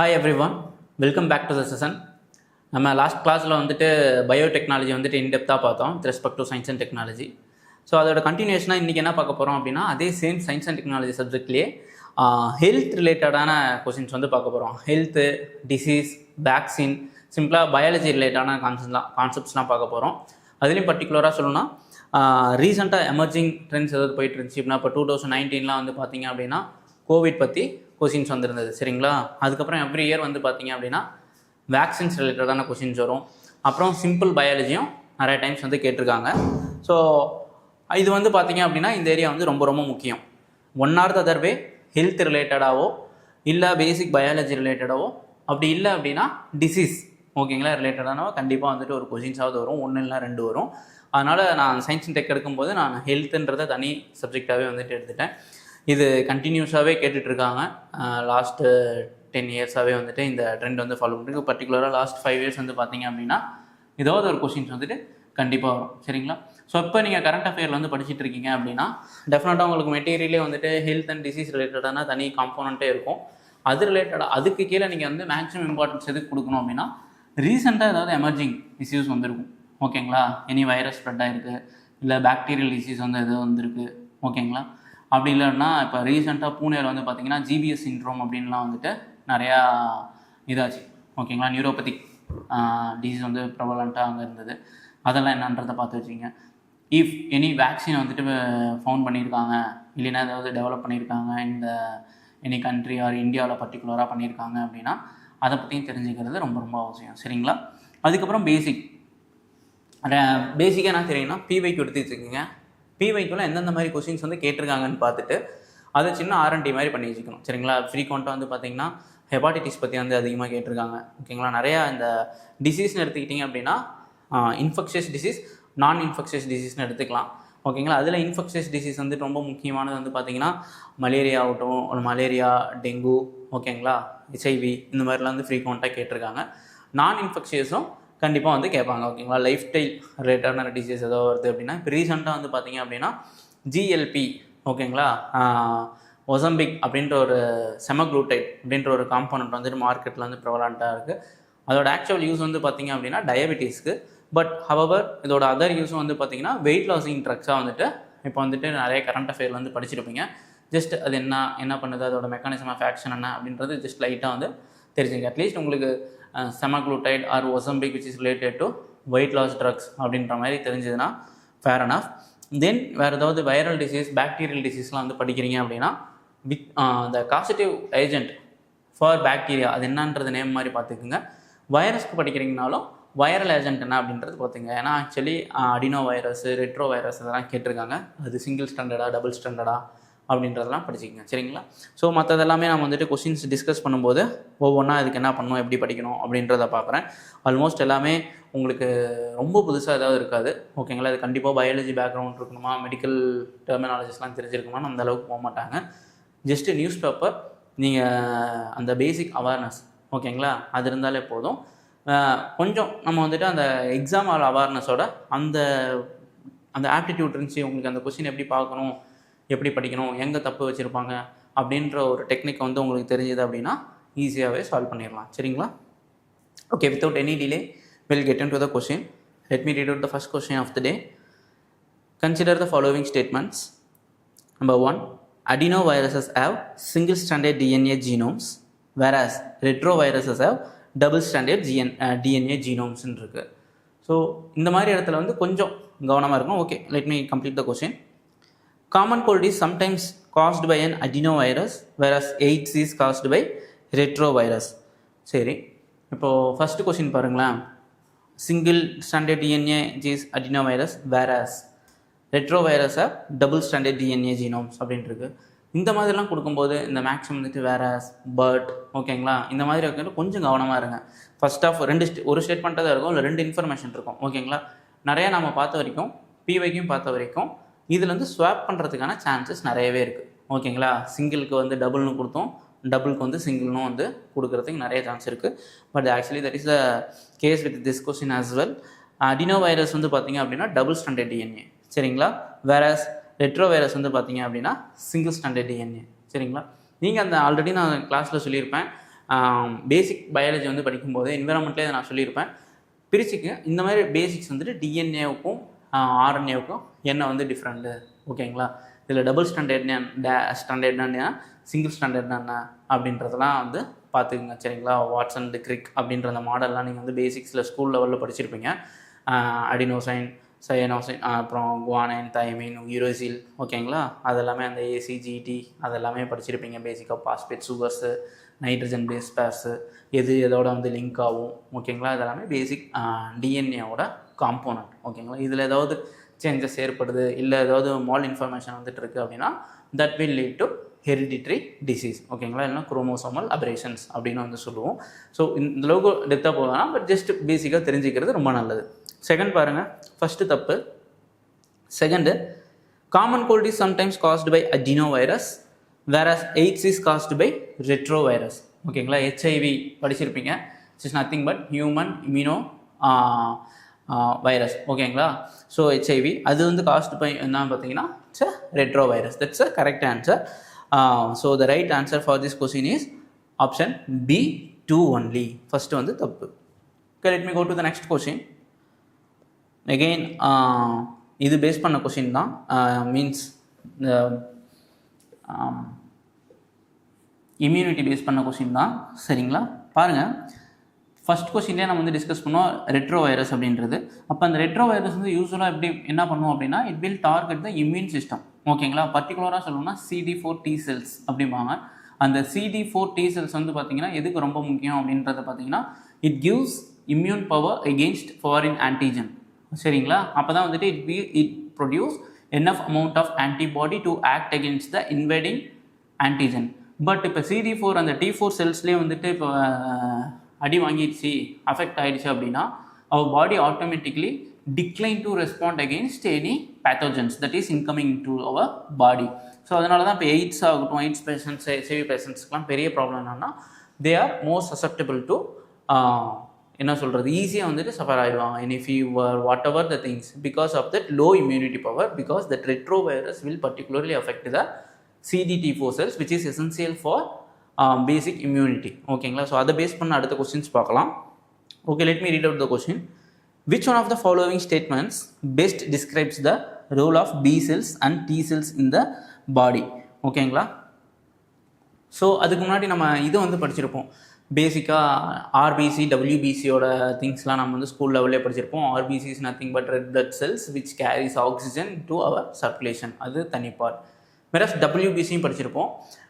Hi everyone, welcome back to the session. நம்ம லாஸ்ட் கிளாஸில் வந்துட்டு பயோடெக்னாலஜி வந்துட்டு இன்டெப்த்தாக பார்த்தோம் with respect to science and technology. So அதோட கண்டினியூஷனாக இன்றைக்கி என்ன பார்க்க போகிறோம் அப்படின்னா, அதே சேம் சயின்ஸ் அண்ட் டெக்னாலஜி சப்ஜெக்ட்லேயே ஹெல்த் ரிலேட்டடான கொஷின்ஸ் வந்து பார்க்க போகிறோம். ஹெல்த்து, டிசீஸ், வேக்சின், சிம்பிளாக பயாலஜி ரிலேட்டடான கான்செப்ட்ஸ்லாம் பார்க்க போகிறோம். அதுலேயும் பர்டிகுலராக சொல்லணும்னா ரீசெண்டாக எமர்ஜிங் ட்ரெண்ட்ஸ் ஏதாவது போயிட்டு இருந்துச்சு அப்படின்னா, இப்போ 2019 வந்து பார்த்தீங்க அப்படின்னா கோவிட் பற்றி கொஷின்ஸ் வந்துருந்தது, சரிங்களா. அதுக்கப்புறம் எவ்ரி இயர் வந்து பார்த்தீங்க அப்படின்னா வேக்சின்ஸ் ரிலேட்டடான கொஷின்ஸ் வரும். அப்புறம் சிம்பிள் பயாலஜியும் நிறைய டைம்ஸ் வந்து கேட்டிருக்காங்க. ஸோ இது வந்து பார்த்தீங்க அப்படின்னா இந்த ஏரியா வந்து ரொம்ப ரொம்ப முக்கியம். One or the other way health ரிலேட்டடாகவோ இல்லை பேசிக் பயாலஜி ரிலேட்டடாகவோ, அப்படி இல்லை அப்படின்னா டிசீஸ் ஓகேங்களா ரிலேட்டடானவோ கண்டிப்பாக வந்துட்டு ஒரு கொஷின்ஸாவது வரும், ஒன்று இல்லை ரெண்டு வரும். அதனால் நான் சயின்ஸ் அண்ட் டெக் எடுக்கும்போது நான் ஹெல்த்துன்றதை தனி சப்ஜெக்டாகவே வந்துட்டு எடுத்துட்டேன். இது கண்டினியூஸாகவே கேட்டுட்ருக்காங்க. லாஸ்ட்டு 10 இயர்ஸாகவே வந்துட்டு இந்த ட்ரெண்ட் வந்து ஃபாலோ பண்ணிருக்கு. பர்டிகுலராக லாஸ்ட் 5 இயர்ஸ் வந்து பார்த்தீங்க அப்படின்னா ஏதாவது ஒரு கொஷின்ஸ் வந்துட்டு கண்டிப்பாக வரும், சரிங்களா. ஸோ இப்போ நீங்கள் கரண்ட் அஃபேரில் வந்து படிச்சுட்டு இருக்கீங்க அப்படின்னா டெஃபினட்டாக உங்களுக்கு மெட்டீரியலே வந்துட்டு ஹெல்த் அண்ட் டிசீஸ் ரிலேட்டடான தனி காம்போனண்ட்டே இருக்கும். அது ரிலேட்டடாக அதுக்கு கீழே நீங்கள் வந்து மேக்ஸிமம் இம்பார்ட்டன்ஸ் எதுக்கு கொடுக்கணும் அப்படின்னா, ரீசெண்டாக ஏதாவது எமர்ஜிங் இஷ்யூஸ் வந்துருக்கும், ஓகேங்களா. எனி வைரஸ் ஸ்ப்ரெட் ஆகிருக்கு, இல்லை பாக்டீரியல் டிசீஸ் வந்து எதாவது வந்திருக்கு, ஓகேங்களா. அப்படி இல்லைன்னா இப்போ ரீசெண்டாக பூனேயில் வந்து பார்த்திங்கன்னா ஜிபிஎஸ் சிண்ட்ரோம் அப்படின்லாம் வந்துட்டு நிறையா இதாச்சு, ஓகேங்களா. நியூரோபதிக் டிசீஸ் வந்து ப்ரவலண்ட்டாக அங்கே இருந்தது. அதெல்லாம் என்னன்றதை பார்த்து வச்சுங்க. இஃப் எனி வேக்சின் வந்துட்டு ஃபவுண்ட் பண்ணியிருக்காங்க, இல்லைன்னா ஏதாவது டெவலப் பண்ணியிருக்காங்க இந்த எனி கண்ட்ரி ஆர் இந்தியாவில் பர்டிகுலராக பண்ணியிருக்காங்க அப்படின்னா அதை பற்றியும் தெரிஞ்சுக்கிறது ரொம்ப ரொம்ப அவசியம், சரிங்களா. அதுக்கப்புறம் பேசிக்காக என்ன தெரியும்னா பிவைக்கு எடுத்து வச்சுக்கோங்க. பிவைக்குள்ள எந்தெந்த மாதிரி கொஸ்டின்ஸ் வந்து கேட்டிருக்காங்கன்னு பார்த்துட்டு அதை சின்ன ஆர்என்டி மாதிரி பண்ணி வச்சுக்கணும், சரிங்களா. ஃப்ரீக்வெண்ட்டாக வந்து பார்த்திங்கன்னா ஹெப்பாட்டிட்டிஸ் பற்றி வந்து அதிகமாக கேட்டிருக்காங்க, ஓகேங்களா. நிறையா இந்த டிசீஸ்னு எடுத்துக்கிட்டிங்க அப்படின்னா இன்ஃபெக்ஷியஸ் டிசீஸ், நான் இன்ஃபெக்ஷியஸ் டிசீஸ்னு எடுத்துக்கலாம், ஓகேங்களா. அதில் இன்ஃபெக்ஷியஸ் டிசீஸ் வந்து ரொம்ப முக்கியமானது வந்து பார்த்திங்கன்னா மலேரியா ஆகட்டும், ஒரு மலேரியா, டெங்கு, ஓகேங்களா, ஹெச்ஐவி, இந்த மாதிரிலாம் வந்து ஃப்ரீக்வெண்ட்டாக கேட்டிருக்காங்க. நான் இன்ஃபெக்ஷியஸும் கண்டிப்பாக வந்து கேட்பாங்க, ஓகேங்களா. லைஃப் ஸ்டைல் ரிலேட்டடான டிசீஸ் ஏதோ வருது அப்படின்னா, இப்போ ரீசெண்டாக வந்து பார்த்திங்க அப்படின்னா ஜிஎல்பி, ஓகேங்களா, ஒசம்பிக் அப்படின்ற ஒரு செமக்ளூட்டைட் அப்படின்ற ஒரு காம்பனண்ட் வந்துட்டு மார்க்கெட்டில் வந்து ப்ரெவலண்ட்டாக இருக்குது. அதோட ஆக்சுவல் யூஸ் வந்து பார்த்திங்க அப்படின்னா டயபெட்டிஸ்க்கு. பட் ஹவவர் இதோட அதர் யூஸும் வந்து பார்த்திங்கன்னா வெயிட் லாஸிங் ட்ரக்ஸாக வந்துட்டு இப்போ வந்துட்டு நிறைய கரண்ட் அஃபேர் வந்து படிச்சிருப்பீங்க. ஜஸ்ட் அது என்ன பண்ணுது, அதோட மெக்கானிசம் ஆஃப் ஆக்ஷன் என்ன அப்படின்றது ஜஸ்ட் லைட்டாக வந்து தெரிஞ்சுங்க. அட்லீஸ்ட் உங்களுக்கு semaglutide or Ozempic which is related to weight loss drugs அப்படின்ற மாதிரி தெரிஞ்சதுன்னா ஃபேர் அனஃப். தென் வேறு ஏதாவது வைரல் டிசீஸ், பாக்டீரியல் டிசீஸ்லாம் வந்து படிக்கிறீங்க அப்படின்னா த காசிட்டிவ் ஏஜென்ட் ஃபார் பாக்டீரியா அது என்னன்றது நேம் மாதிரி பார்த்துக்குங்க. வைரஸ்க்கு படிக்கிறீங்கனாலும் வைரல் ஏஜென்ட் என்ன அப்படின்றது பார்த்துங்க. ஏன்னா ஆக்சுவலி அடினோ வைரஸ், ரெட்ரோ வைரஸ் இதெல்லாம் கேட்டிருக்காங்க. அது சிங்கிள் ஸ்டாண்டர்டா டபுள் ஸ்டாண்டர்டா அப்படின்றதெல்லாம் படிச்சுக்கோங்க, சரிங்களா. ஸோ மற்றதெல்லாமே நம்ம வந்துட்டு கொஷின்ஸ் டிஸ்கஸ் பண்ணும்போது ஒவ்வொன்றா இதுக்கு என்ன பண்ணணும், எப்படி படிக்கணும் அப்படின்றத பார்க்குறேன். ஆல்மோஸ்ட் எல்லாமே உங்களுக்கு ரொம்ப புதுசாக ஏதாவது இருக்காது, ஓகேங்களா. அது கண்டிப்பாக பயாலஜி பேக்ரவுண்ட் இருக்கணுமா, மெடிக்கல் டெர்மினாலஜிஸ்லாம் தெரிஞ்சிருக்குமா, அந்த அளவுக்கு போக மாட்டாங்க. ஜஸ்ட்டு நியூஸ் பேப்பர், நீங்கள் அந்த பேசிக் அவேர்னஸ், ஓகேங்களா, அது இருந்தாலே போதும். கொஞ்சம் நம்ம வந்துட்டு அந்த எக்ஸாம் அவேர்னஸோட அந்த ஆப்டிடியூட் இருந்துச்சு உங்களுக்கு, அந்த கொஸ்டின் எப்படி பார்க்கணும், எப்படி படிக்கணும், எங்கே தப்பு வச்சுருப்பாங்க அப்படின்ற ஒரு டெக்னிக் வந்து உங்களுக்கு தெரிஞ்சது அப்படின்னா ஈஸியாகவே சால்வ் பண்ணிடலாம், சரிங்களா. Okay, without any delay will get into the question. Let me read out the first question of the day. Consider the following statements. Number 1, adenoviruses have single stranded DNA genomes whereas retroviruses have double stranded DNA genomes இருக்கு. So இந்த மாதிரி இடத்துல வந்து கொஞ்சம் கவனமாக இருக்கும். Okay, let me complete the question. Common cold is sometimes caused by an adenovirus whereas AIDS is caused by retrovirus. சரி, இப்போது ஃபஸ்ட்டு கொஸ்டின் பாருங்களேன். சிங்கிள் ஸ்டாண்டர்ட் டிஎன்ஏ ஜீஸ் adenovirus whereas ரெட்ரோவைரஸை டபுள் ஸ்டாண்டர்ட் டிஎன்ஏ ஜீனோம்ஸ் அப்படின்ட்டுருக்கு. இந்த மாதிரிலாம் கொடுக்கும்போது இந்த மேக்ஸிமம் வந்துட்டு வேரஸ், பட், ஓகேங்களா, இந்த மாதிரி இருக்கிறது கொஞ்சம் கவனமாக இருங்க. ஃபர்ஸ்ட் ஆஃப் ஒரு ஸ்டேட்மெண்ட்டாக தான் இருக்கும், இல்லை 2 இன்ஃபர்மேஷன் இருக்கும், ஓகேங்களா. நிறையா நம்ம பார்த்த வரைக்கும் பிவைக்கும் பார்த்த வரைக்கும் இதில் வந்து ஸ்வாப் பண்ணுறதுக்கான சான்சஸ் நிறையவே இருக்குது, ஓகேங்களா. சிங்கிளுக்கு வந்து டபுள்னு கொடுத்தோம், டபுளுக்கு வந்து சிங்கிள்னும் வந்து கொடுக்குறதுக்கு நிறைய சான்ஸ் இருக்குது. But actually that is the case with this question as well. Adenovirus வந்து பார்த்திங்க அப்படின்னா டபுள் ஸ்டாண்டர்ட் டிஎன்ஏ, சரிங்களா. வேரஸ் ரெட்ரோ வைரஸ் வந்து பார்த்திங்க அப்படின்னா சிங்கிள் ஸ்டாண்டர்ட் டிஎன்ஏ, சரிங்களா. நீங்கள் அந்த ஆல்ரெடி நான் கிளாஸில் சொல்லியிருப்பேன், பேசிக் பயாலஜி வந்து படிக்கும்போது என்விரான்மெண்ட்லேயே நான் சொல்லியிருப்பேன். பிரிச்சுக்கு இந்த மாதிரி பேசிக்ஸ் வந்துட்டு டிஎன்ஏவுக்கும் ஆர்என்ஏவுக்கும் என்ன வந்து டிஃப்ரெண்ட்டு, ஓகேங்களா? இதில் டபுள் ஸ்டாண்டர்ட்னா என்ன, சிங்கிள் ஸ்டாண்டர்ட்னா என்ன அப்படின்றதெல்லாம் வந்து பார்த்துக்குங்க, சரிங்களா? வாட்சன் தி கிரிக் அப்படின்ற அந்த மாடல்லாம் நீங்கள் வந்து பேசிக்ஸில் ஸ்கூல் லெவலில் படிச்சிருப்பீங்க. அடினோசைன், சயனோசைன், அப்புறம் குவானைன், தைமின், யூரோசில், ஓகேங்களா? அதெல்லாமே அந்த ஏசிஜிடி அதெல்லாமே படிச்சிருப்பீங்க. பேசிக்காக phosphate, sugars, nitrogen base pairs, எது எதோட வந்து லிங்க் ஆகும், ஓகேங்களா? இதெல்லாமே பேசிக் டிஎன்ஏவோட காம்போனன்ட், ஓகேங்களா? இதில் ஏதாவது சேஞ்சஸ் ஏற்படுது, இல்லை ஏதாவது மால் இன்ஃபர்மேஷன் வந்துட்டு இருக்குது அப்படின்னா that will lead to hereditary disease, ஓகேங்களா? இல்லைனா குரோமோசோமல் அபரேஷன்ஸ் அப்படின்னு வந்து சொல்லுவோம். ஸோ இந்த அளவுக்கு டெப்த்தாக போகலாம், பட் ஜஸ்ட் பேசிக்காக தெரிஞ்சுக்கிறது ரொம்ப நல்லது. செகண்ட் பாருங்கள், ஃபஸ்ட்டு தப்பு. Second, common cold is sometimes caused by adenovirus whereas AIDS is caused by retrovirus, ஓகேங்களா? ஹெச்ஐவி படிச்சிருப்பீங்க. It's is nothing but human immuno virus, ஓகேங்களா? ஸோ ஹெச்ஐவி அது வந்து காஸ்ட் பை என்ன பார்த்தீங்கன்னா it's a retrovirus. That's a correct answer. So the right answer for this question is option B2 only. First வந்து தப்பு. Okay, let me go to the next question. Again இது base பண்ண question தான், means immunity base பண்ண question தான், சரிங்களா? பாருங்கள், first கொஸ்டின்லேயே நம்ம வந்து டிஸ்கஸ் பண்ணோம் ரெட்ரோ வைரஸ் அப்படின்றது. அப்போ அந்த ரெட்ரோ வைரஸ் வந்து யூஸ்வலாக எப்படி என்ன பண்ணுவோம் அப்படின்னா it will target the immune system, ஓகேங்களா? பர்டிகுலராக சொல்லணும்னா CD4 T செல்ஸ் அப்படிம்பாங்க. அந்த CD4 T செல்ஸ் வந்து பார்த்திங்கன்னா எதுக்கு ரொம்ப முக்கியம் அப்படின்றத பார்த்தீங்கன்னா it gives immune power against foreign antigen, சரிங்களா? அப்போ தான் வந்துட்டு it produce enough amount of antibody to act against the invading antigen. But இப்போ CD4 அந்த T4 செல்ஸ்லேயே வந்துட்டு இப்போ அடி வாங்கிடுச்சு, அஃபெக்ட் ஆகிடுச்சு அப்படின்னா our body automatically decline to respond against any pathogens that is incoming into our body. So அதனால தான் இப்போ எய்ட்ஸ் ஆகட்டும், எய்ட்ஸ் பேஷண்ட்ஸ், HIV பேஷண்ட்ஸ்க்குலாம் பெரிய ப்ராப்ளம் என்னன்னா they are more susceptible to என்ன சொல்கிறது, ஈஸியாக வந்துட்டு சஃபர் ஆகிடுவாங்க. Any fever, whatever the things, because of that low immunity power, because that retrovirus will particularly affect the CD4 cells which is essential for basic immunity, ஓகேங்களா? So அதை face பண்ண அடுத்த questions பார்க்கலாம். Okay, let me read out the question. Which one of the following statements best describes the role of B cells and T cells in the body, ஓகேங்களா? So அதுக்கு முன்னாடி நம்ம இதை வந்து படிச்சிருப்போம். பேசிக்காக ஆர்பிசி, டபிள்யூபிசியோட திங்ஸ்லாம் நம்ம வந்து ஸ்கூல் லெவல்லே படிச்சிருப்போம். RBC is nothing but red blood cells which carries oxygen to our circulation, அது தனி பார்ட். வேறஸ் டபிள்யூபிசியும் படிச்சிருப்போம்.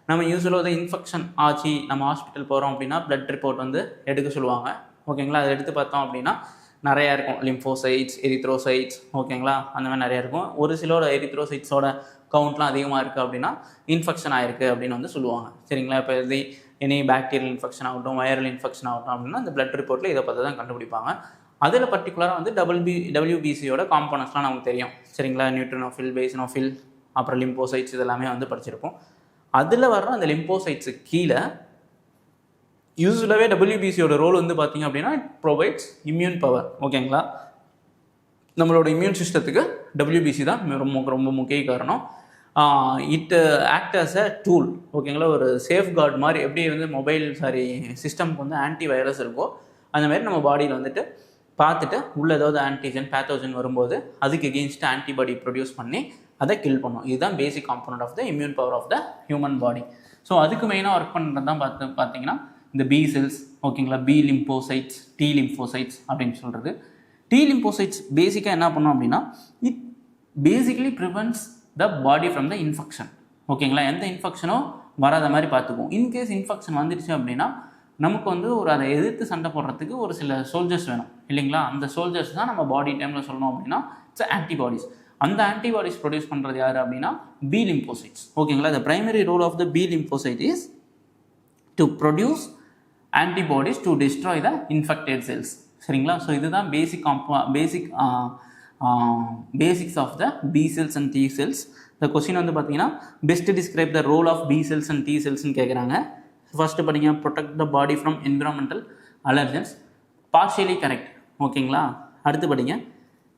நம்ம யூஸ்வலாக வந்து இன்ஃபெக்ஷன் ஆச்சு, நம்ம ஹாஸ்பிட்டல் போகிறோம் அப்படின்னா பிளட் ரிப்போர்ட் வந்து எடுக்க சொல்லுவாங்க, ஓகேங்களா? அதை எடுத்து பார்த்தோம் அப்படின்னா நிறையா இருக்கும், லிம்போசைட்ஸ், எரித்ரோசைட்ஸ், ஓகேங்களா? அந்த மாதிரி நிறையா இருக்கும். ஒரு சிலோட எரித்ரோசைட்ஸோட கவுண்ட்லாம் அதிகமாக இருக்குது அப்படின்னா இன்ஃபெக்ஷன் ஆகிருக்கு அப்படின்னு வந்து சொல்லுவாங்க, சரிங்களா? இப்போ இது எனி பாக்டீரியல் இன்ஃபெக்ஷன் ஆகட்டும், வைரல் இன்ஃபெக்ஷன் ஆகட்டும் அப்படின்னா அந்த பிளட் ரிப்போர்ட்டில் இதை பார்த்து தான் கண்டுபிடிப்பாங்க. அதில் பர்டிகுலராக வந்து டபிள்யூபிசியோட காம்போனன்ட்ஸ்லாம் நமக்கு தெரியும், சரிங்களா? நியூட்ரினோஃபில், பேசினோஃபில், அப்புறம் லிம்போசைட்ஸ், இதெல்லாமே வந்து படிச்சிருப்போம். அதில் வர்ற அந்த லிம்போசைட்ஸு கீழே யூஸ்வலாகவே டபிள்யூபிசியோட ரோல் வந்து பார்த்திங்க அப்படின்னா இட் ப்ரொவைட்ஸ் இம்யூன் பவர், ஓகேங்களா? நம்மளோட இம்யூன் சிஸ்டத்துக்கு டபிள்யூபிசி தான் ரொம்ப ரொம்ப முக்கிய காரணம். It act as a tool, ஓகேங்களா? ஒரு சேஃப் கார்டு மாதிரி. எப்படி வந்து மொபைல் சிஸ்டம்க்கு வந்து ஆன்டி வைரஸ் இருக்கோ அந்த மாதிரி நம்ம பாடியில் வந்துட்டு பார்த்துட்டு உள்ள ஏதாவது ஆன்டிஜன், பேத்தோஜன் வரும்போது அதுக்கு எகெயின்ஸ்ட் ஆன்டிபாடி ப்ரொடியூஸ் பண்ணி அதை கில் பண்ணும். இதுதான் basic component of the immune power of the human body. So அதுக்கு மெயினாக ஒர்க் பண்ணுறது தான் பார்த்தீங்கன்னா இந்த பி செல்ஸ், ஓகேங்களா? பி லிம்போசைட்ஸ், டி லிம்போசைட்ஸ் அப்படின்னு சொல்கிறது. டி லிம்போசைட்ஸ் பேசிக்காக என்ன பண்ணோம் அப்படின்னா it basically prevents the body from the infection, ஓகேங்களா? எந்த இன்ஃபெக்ஷனும் வராத மாதிரி பார்த்துக்கும். இன்கேஸ் இன்ஃபெக்ஷன் வந்துடுச்சு அப்படின்னா நமக்கு வந்து ஒரு அதை எதிர்த்து சண்டை போடுறதுக்கு ஒரு சில சோல்ஜர்ஸ் வேணும், இல்லைங்களா? அந்த சோல்ஜர்ஸ் தான் நம்ம பாடி டைமில் சொல்லணும் அப்படின்னா இட்ஸ் ஆன்டிபாடிஸ். அந்த ஆன்டிபாடிஸ் ப்ரொடியூஸ் பண்ணுறது யார் அப்படின்னா பி லிம்போசைட்ஸ், ஓகேங்களா? The primary role of the B lymphocyte is to produce antibodies to destroy the infected cells, சரிங்களா? ஸோ இதுதான் basics of the B cells and T cells. இந்த question வந்து பார்த்தீங்கன்னா best describe the role of B cells and T செல்ஸ்ன்னு கேட்குறாங்க. First படிங்க, protect the body from environmental allergens, partially correct, ஓகேங்களா? அடுத்து படிங்க,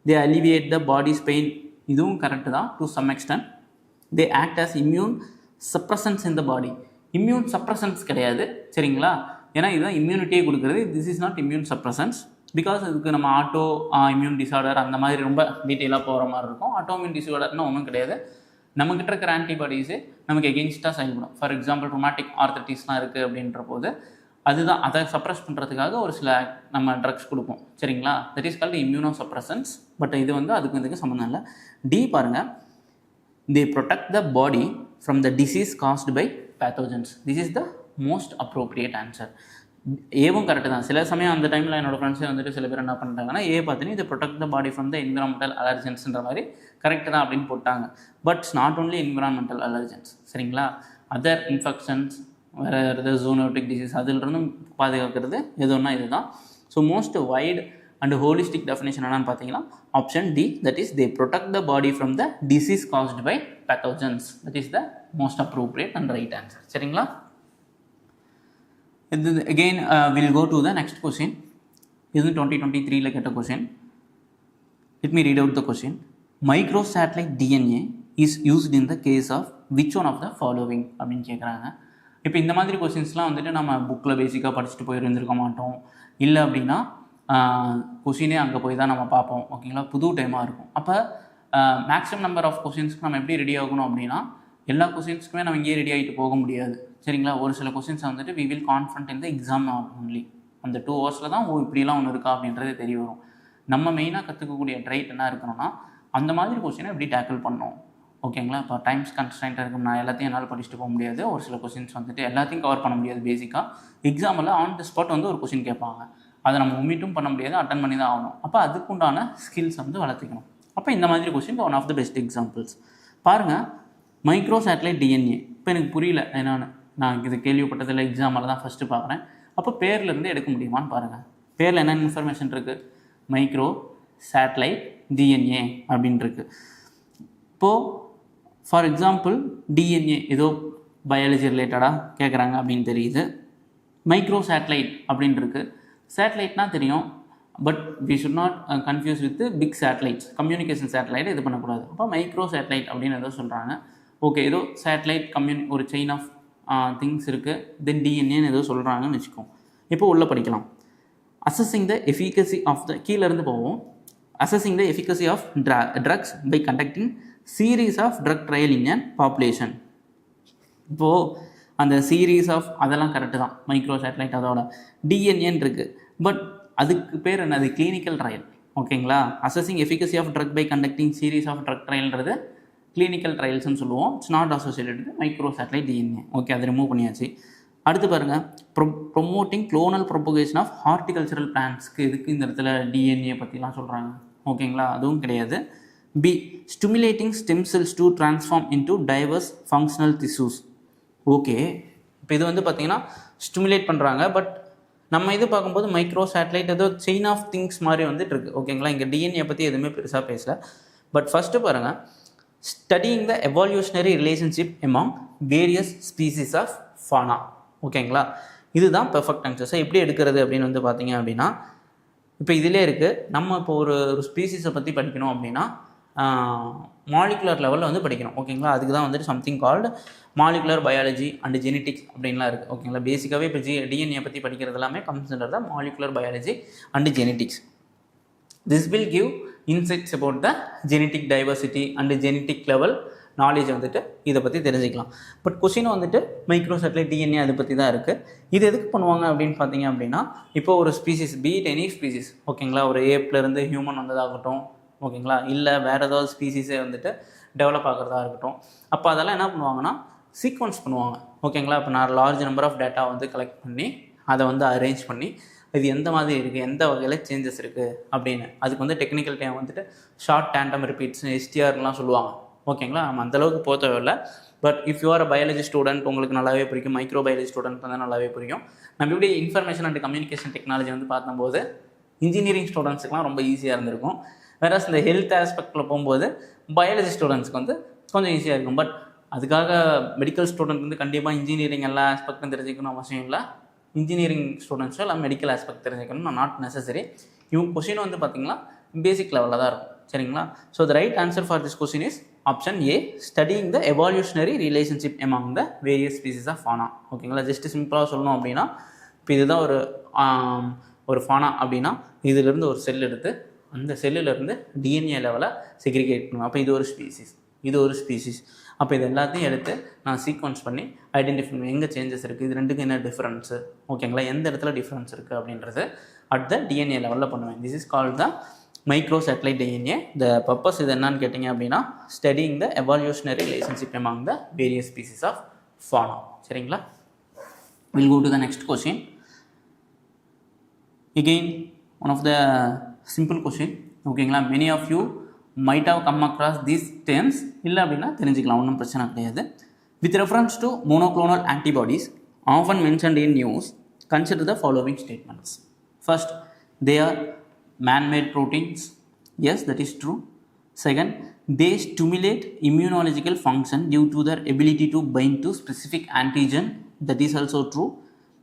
தே அலிவியேட் த பாடிஸ் பெயின், இதுவும் கரெக்டு தான் to some extent. They act as immune suppressants in the body, immune suppressants கிடையாது, சரிங்களா? ஏன்னா இதுதான் இம்யூனிட்டியே கொடுக்குறது. This is not immune suppressants. Because இதுக்கு நம்ம ஆட்டோ இம்யூன் டிசார்டர் அந்த மாதிரி ரொம்ப டீட்டெயிலாக போகிற மாதிரி இருக்கும். ஆட்டோ இம்யூன் டிசார்டர்னால் ஒன்றும் கிடையாது. நம்மக்கிட்ட இருக்கிற ஆன்டிபாடிஸு நமக்கு எகெயின்ஸ்டாக செயல்படும். ஃபார் எக்ஸாம்பிள் ரொமாட்டிக் ஆர்த்தட்டிஸ்லாம் இருக்குது அப்படின்ற போது அதுதான் அதை சப்ரஸ் பண்ணுறதுக்காக ஒரு சில நம்ம ட்ரக்ஸ் கொடுப்போம். சரிங்களா? That is called immuno suppressants. But இது வந்து அதுக்கு இதுக்கு சம்மந்தம் இல்லை. டி பாருங்கள், they protect the body from the disease caused by pathogens. This is the most appropriate answer. ஏவும் கரெக்டு தான். சில சமயம் அந்த டைமில் என்னோடய ஃப்ரெண்ட்ஸே வந்துட்டு சில பேர் என்ன பண்ணுறாங்கன்னா பார்த்தீங்கன்னா இது protect the body from the environmental அலர்ஜென்ஸ்ன்ற மாதிரி கரெக்டு தான் அப்படின்னு போட்டாங்க. But not only environmental allergens. சரிங்களா? அதர் இன்ஃபெக்ஷன்ஸ், வேறு எதாவது ஜூனோட்டிக் டிசீஸ் அதிலிருந்தும் பாதுகாக்கிறது எதுனா இதுதான். So most wide and holistic definition என்னன்னு பார்த்தீங்கன்னா option D, that is they protect the body from the disease caused by pathogens. That is the most appropriate and right answer. சரிங்களா? இது again we'll go to the next question. இது 2023 கேட்ட question. Let me read out the question. Microsatellite DNA is used in the case of which one of the following அப்படின்னு கேட்குறாங்க. இப்போ இந்த மாதிரி கொஸ்டின்ஸ்லாம் வந்துட்டு நம்ம புக்கில் பேசிக்காக படிச்சுட்டு போயிருந்துருக்க மாட்டோம். இல்லை அப்படின்னா கொஷினே அங்கே போய் தான் நம்ம பார்ப்போம். ஓகேங்களா? புது டைமாக இருக்கும். அப்போ மேக்ஸிமம் நம்பர் ஆஃப் கொஷின்ஸ்க்கு நம்ம எப்படி ரெடி ஆகணும் அப்படின்னா எல்லா கொஷின்ஸ்க்குமே நம்ம இங்கேயே ரெடி ஆகிட்டு போக முடியாது. சரிங்களா? ஒரு சில கொஷின்ஸை வந்துட்டு we will confront in the exam only. அந்த 2 ஹவர்ஸில் தான் இப்படிலாம் ஒன்று இருக்கா அப்படின்றது தெரிய வரும். நம்ம மெயினாக கற்றுக்கக்கூடிய ட்ரைட் என்ன இருக்கணும்னா அந்த மாதிரி கொஷினை எப்படி டேக்கிள் பண்ணணும். ஓகேங்களா? இப்போ டைம்ஸ் கன்ஸ்ட்ரைண்ட்டாக இருக்கும். நான் எல்லாத்தையும் என்னால் படிச்சுட்டு போக முடியாது. ஒரு சில கொஷின்ஸ் வந்துட்டு எல்லாத்தையும் கவர் பண்ண முடியாது. பேசிக்காக எக்ஸாமில் ஆன் தி ஸ்பாட் வந்து ஒரு கொஷின் கேட்பாங்க. அதை நம்ம ஒமிட்டும் பண்ண முடியாது, அட்டன் பண்ணி தான் ஆகணும். அப்போ அதுக்குண்டான ஸ்கில்ஸ் வந்து வளர்த்துக்கணும். அப்போ இந்த மாதிரி question one of the best examples. பாருங்கள், மைக்ரோ சேட்டலைட் டிஎன்ஏ. இப்போ எனக்கு புரியல என்னென்னு, நான் இது கேள்விப்பட்டதில் எக்ஸாமில் தான் ஃபஸ்ட்டு பார்க்குறேன். அப்போ பேர்லேருந்து எடுக்க முடியுமான்னு பாருங்கள். பேரில் என்னென்ன இன்ஃபர்மேஷன் இருக்குது? மைக்ரோ சேட்டலைட் டிஎன்ஏ அப்படின்னு இருக்குது. இப்போது ஃபார் எக்ஸாம்பிள் டிஎன்ஏ ஏதோ பயாலஜி ரிலேட்டடாக கேட்குறாங்க அப்படின்னு தெரியுது. மைக்ரோ சேட்டலைட் அப்படின்னு இருக்குது. சேட்டலைட்னா தெரியும், but we should not confuse with big satellites. Communication satellite இது பண்ணக்கூடாது. அப்போ மைக்ரோ சேட்டலைட் அப்படின்னு ஏதோ சொல்கிறாங்க. ஓகே, ஏதோ சேட்டலைட் ஒரு செயின் ஆஃப் திங்ஸ் இருக்குது, தென் டிஎன்ஏன்னு ஏதோ சொல்கிறாங்கன்னு வச்சுக்கோம். இப்போ உள்ளே படிக்கலாம். Assessing the efficacy of the, கீழேருந்து போவோம். Assessing the efficacy of drugs by conducting series of drug trial in an population. இப்போது அந்த சீரீஸ் ஆஃப் அதெல்லாம் கரெக்டு தான். மைக்ரோ சேட்டலைட் அதோட டிஎன்ஏன்னு இருக்குது. பட் அதுக்கு பேர் என்னது? Clinical trial. ஓகேங்களா? Assessing efficacy of drug by conducting series of drug ட்ரையல்ன்றது கிளினிக்கல் ட்ரையல்ஸ்னு சொல்லுவோம். It's not associated with microsatellite DNA. Okay, அதை ரிமூவ் பண்ணியாச்சு. அடுத்து பாருங்கள், promoting clonal propagation of horticultural பிளான்ட்ஸ்க்கு இதுக்கு இந்த இடத்துல டிஎன்ஏ பற்றிலாம் சொல்கிறாங்க. ஓகேங்களா? அதுவும் கிடையாது. B, stimulating stem cells to transform into diverse functional tissues. Okay, இப்போ இது வந்து பார்த்திங்கன்னா ஸ்டிமுலேட் பண்ணுறாங்க. பட் நம்ம இது பார்க்கும்போது மைக்ரோ சேட்டலைட் ஏதோ செயின் ஆஃப் திங்ஸ் மாதிரி வந்துட்டு இருக்குது. ஓகேங்களா? இங்கே டிஎன்ஏ பற்றி எதுவுமே பெருசாக பேசலை. பட் ஃபஸ்ட்டு பாருங்கள், studying the evolutionary relationship among various species of fauna. ஓகேங்களா? இதுதான் பெர்ஃபெக்ட் ஆன்சர்ஸை எப்படி எடுக்கிறது அப்படின்னு வந்து பார்த்தீங்க அப்படின்னா, இப்போ இதிலே இருக்குது. நம்ம இப்போ ஒரு ஸ்பீசிஸை பற்றி படிக்கணும் அப்படின்னா மாலிகுலர் லெவலில் வந்து படிக்கணும். ஓகேங்களா? அதுக்கு தான் வந்துட்டு something called molecular biology and genetics அப்படின்லாம் இருக்குது. ஓகேங்களா? பேசிக்காகவே இப்போ டிஎன்ஏ பற்றி படிக்கிறது எல்லாமே comes under the molecular biology and genetics. This will give insights about the genetic diversity and genetic level knowledge வந்துட்டு இதை பற்றி தெரிஞ்சுக்கலாம். பட் கொஸ்டின் வந்துட்டு மைக்ரோ சேட்டலைட் டிஎன்ஏ அதை பற்றி தான் இருக்குது. இது எதுக்கு பண்ணுவாங்க அப்படின்னு பார்த்தீங்க அப்படின்னா, இப்போ ஒரு ஸ்பீசிஸ், பீட் எனி ஸ்பீசிஸ், ஓகேங்களா, ஒரு ஏப்லேருந்து ஹியூமன் வந்ததாகட்டும், ஓகேங்களா, இல்லை வேறு ஏதாவது ஸ்பீசிஸே வந்துட்டு டெவலப் ஆகிறதா இருக்கட்டும், அப்போ அதெல்லாம் என்ன பண்ணுவாங்கன்னா சீக்வன்ஸ் பண்ணுவாங்க. ஓகேங்களா? இப்போ நான் லார்ஜ் நம்பர் ஆஃப் டேட்டா வந்து கலெக்ட் பண்ணி அதை வந்து அரேஞ்ச் பண்ணி இது எந்த மாதிரி இருக்குது, எந்த வகையில் சேஞ்சஸ் இருக்குது அப்படின்னு, அதுக்கு வந்து டெக்னிக்கல் டைம் வந்துட்டு ஷார்ட் டேண்டம் ரிப்பீட்ஸ் எஸ்டிஆர்லாம் சொல்லுவாங்க. ஓகேங்களா? நம்ம அந்தளவுக்கு போக தேவையில்லை. But if you are biology student, உங்களுக்கு நல்லாவே புரியும். மைக்ரோ பயாலஜி ஸ்டூடெண்ட் வந்து நல்லாவே புரியும். நம்ம இப்படி இன்ஃபர்மேஷன் அண்ட் கம்யூனிகேஷன் டெக்னாலஜி வந்து பார்த்தம்போது இன்ஜினியரிங் ஸ்டூடெண்ட்ஸுக்குலாம் ரொம்ப ஈஸியாக இருந்திருக்கும். வேறு இந்த ஹெல்த் ஆஸ்பெக்டில் போகும்போது பயாலஜி ஸ்டூடெண்ட்ஸ்க்கு வந்து கொஞ்சம் ஈஸியாக இருக்கும். பட் அதுக்காக மெடிக்கல் ஸ்டூடெண்ட் வந்து கண்டிப்பாக இன்ஜினியரிங் எல்லா ஆஸ்பெக்டும் தெரிஞ்சுக்கணும் அவசியம் இல்லை. இன்ஜினியரிங் ஸ்டூடெண்ட்ஸும் எல்லாம் மெடிக்கல் ஆஸ்பெக்ட் தெரிஞ்சுக்கணும், நாட் நெசசரி. இவங்க கொஸ்டின் வந்து பார்த்திங்கன்னா பேசிக் லெவலில் தான் இருக்கும். சரிங்களா? So the right answer for this question is option A, studying the evolutionary relationship among the various species of fauna. ஓகேங்களா? ஜஸ்ட் சிம்பிளாக சொல்லணும் அப்படின்னா இப்போ இதுதான் ஒரு ஃபானா அப்படின்னா இதிலிருந்து ஒரு செல் எடுத்து அந்த செல்லுலேருந்து டிஎன்ஏ லெவலில் செக்ரிகேட் பண்ணுவேன். அப்போ இது ஒரு ஸ்பீசிஸ். அப்போ இது எல்லாத்தையும் எடுத்து நான் சீக்வன்ஸ் பண்ணி ஐடென்டிஃபை பண்ணுவேன் எங்கே சேஞ்சஸ் இருக்குது, இது ரெண்டுக்கும் என்ன டிஃப்ரென்ஸு, ஓகேங்களா, எந்த இடத்துல டிஃப்ரென்ஸ் இருக்குது அப்படின்றது அட் த டிஎன்ஏ லெவலில் பண்ணுவேன். This is called the microsatellite DNA. The purpose இது என்னன்னு கேட்டிங்க அப்படின்னா studying the evolutionary relationship among the various species of fauna. சரிங்களா? We'll go to the next question. Again, one of the simple question. ஓகேங்களா, many of you might have come across these terms. இல்லை அப்படின்னா தெரிஞ்சுக்கலாம், ஒன்றும் பிரச்சனை கிடையாது. With reference to monoclonal antibodies often mentioned in news, consider the following statements. First, they are man-made proteins. Yes, that is true. Second, they stimulate immunological function due to their ability to bind to specific antigen. That is also true.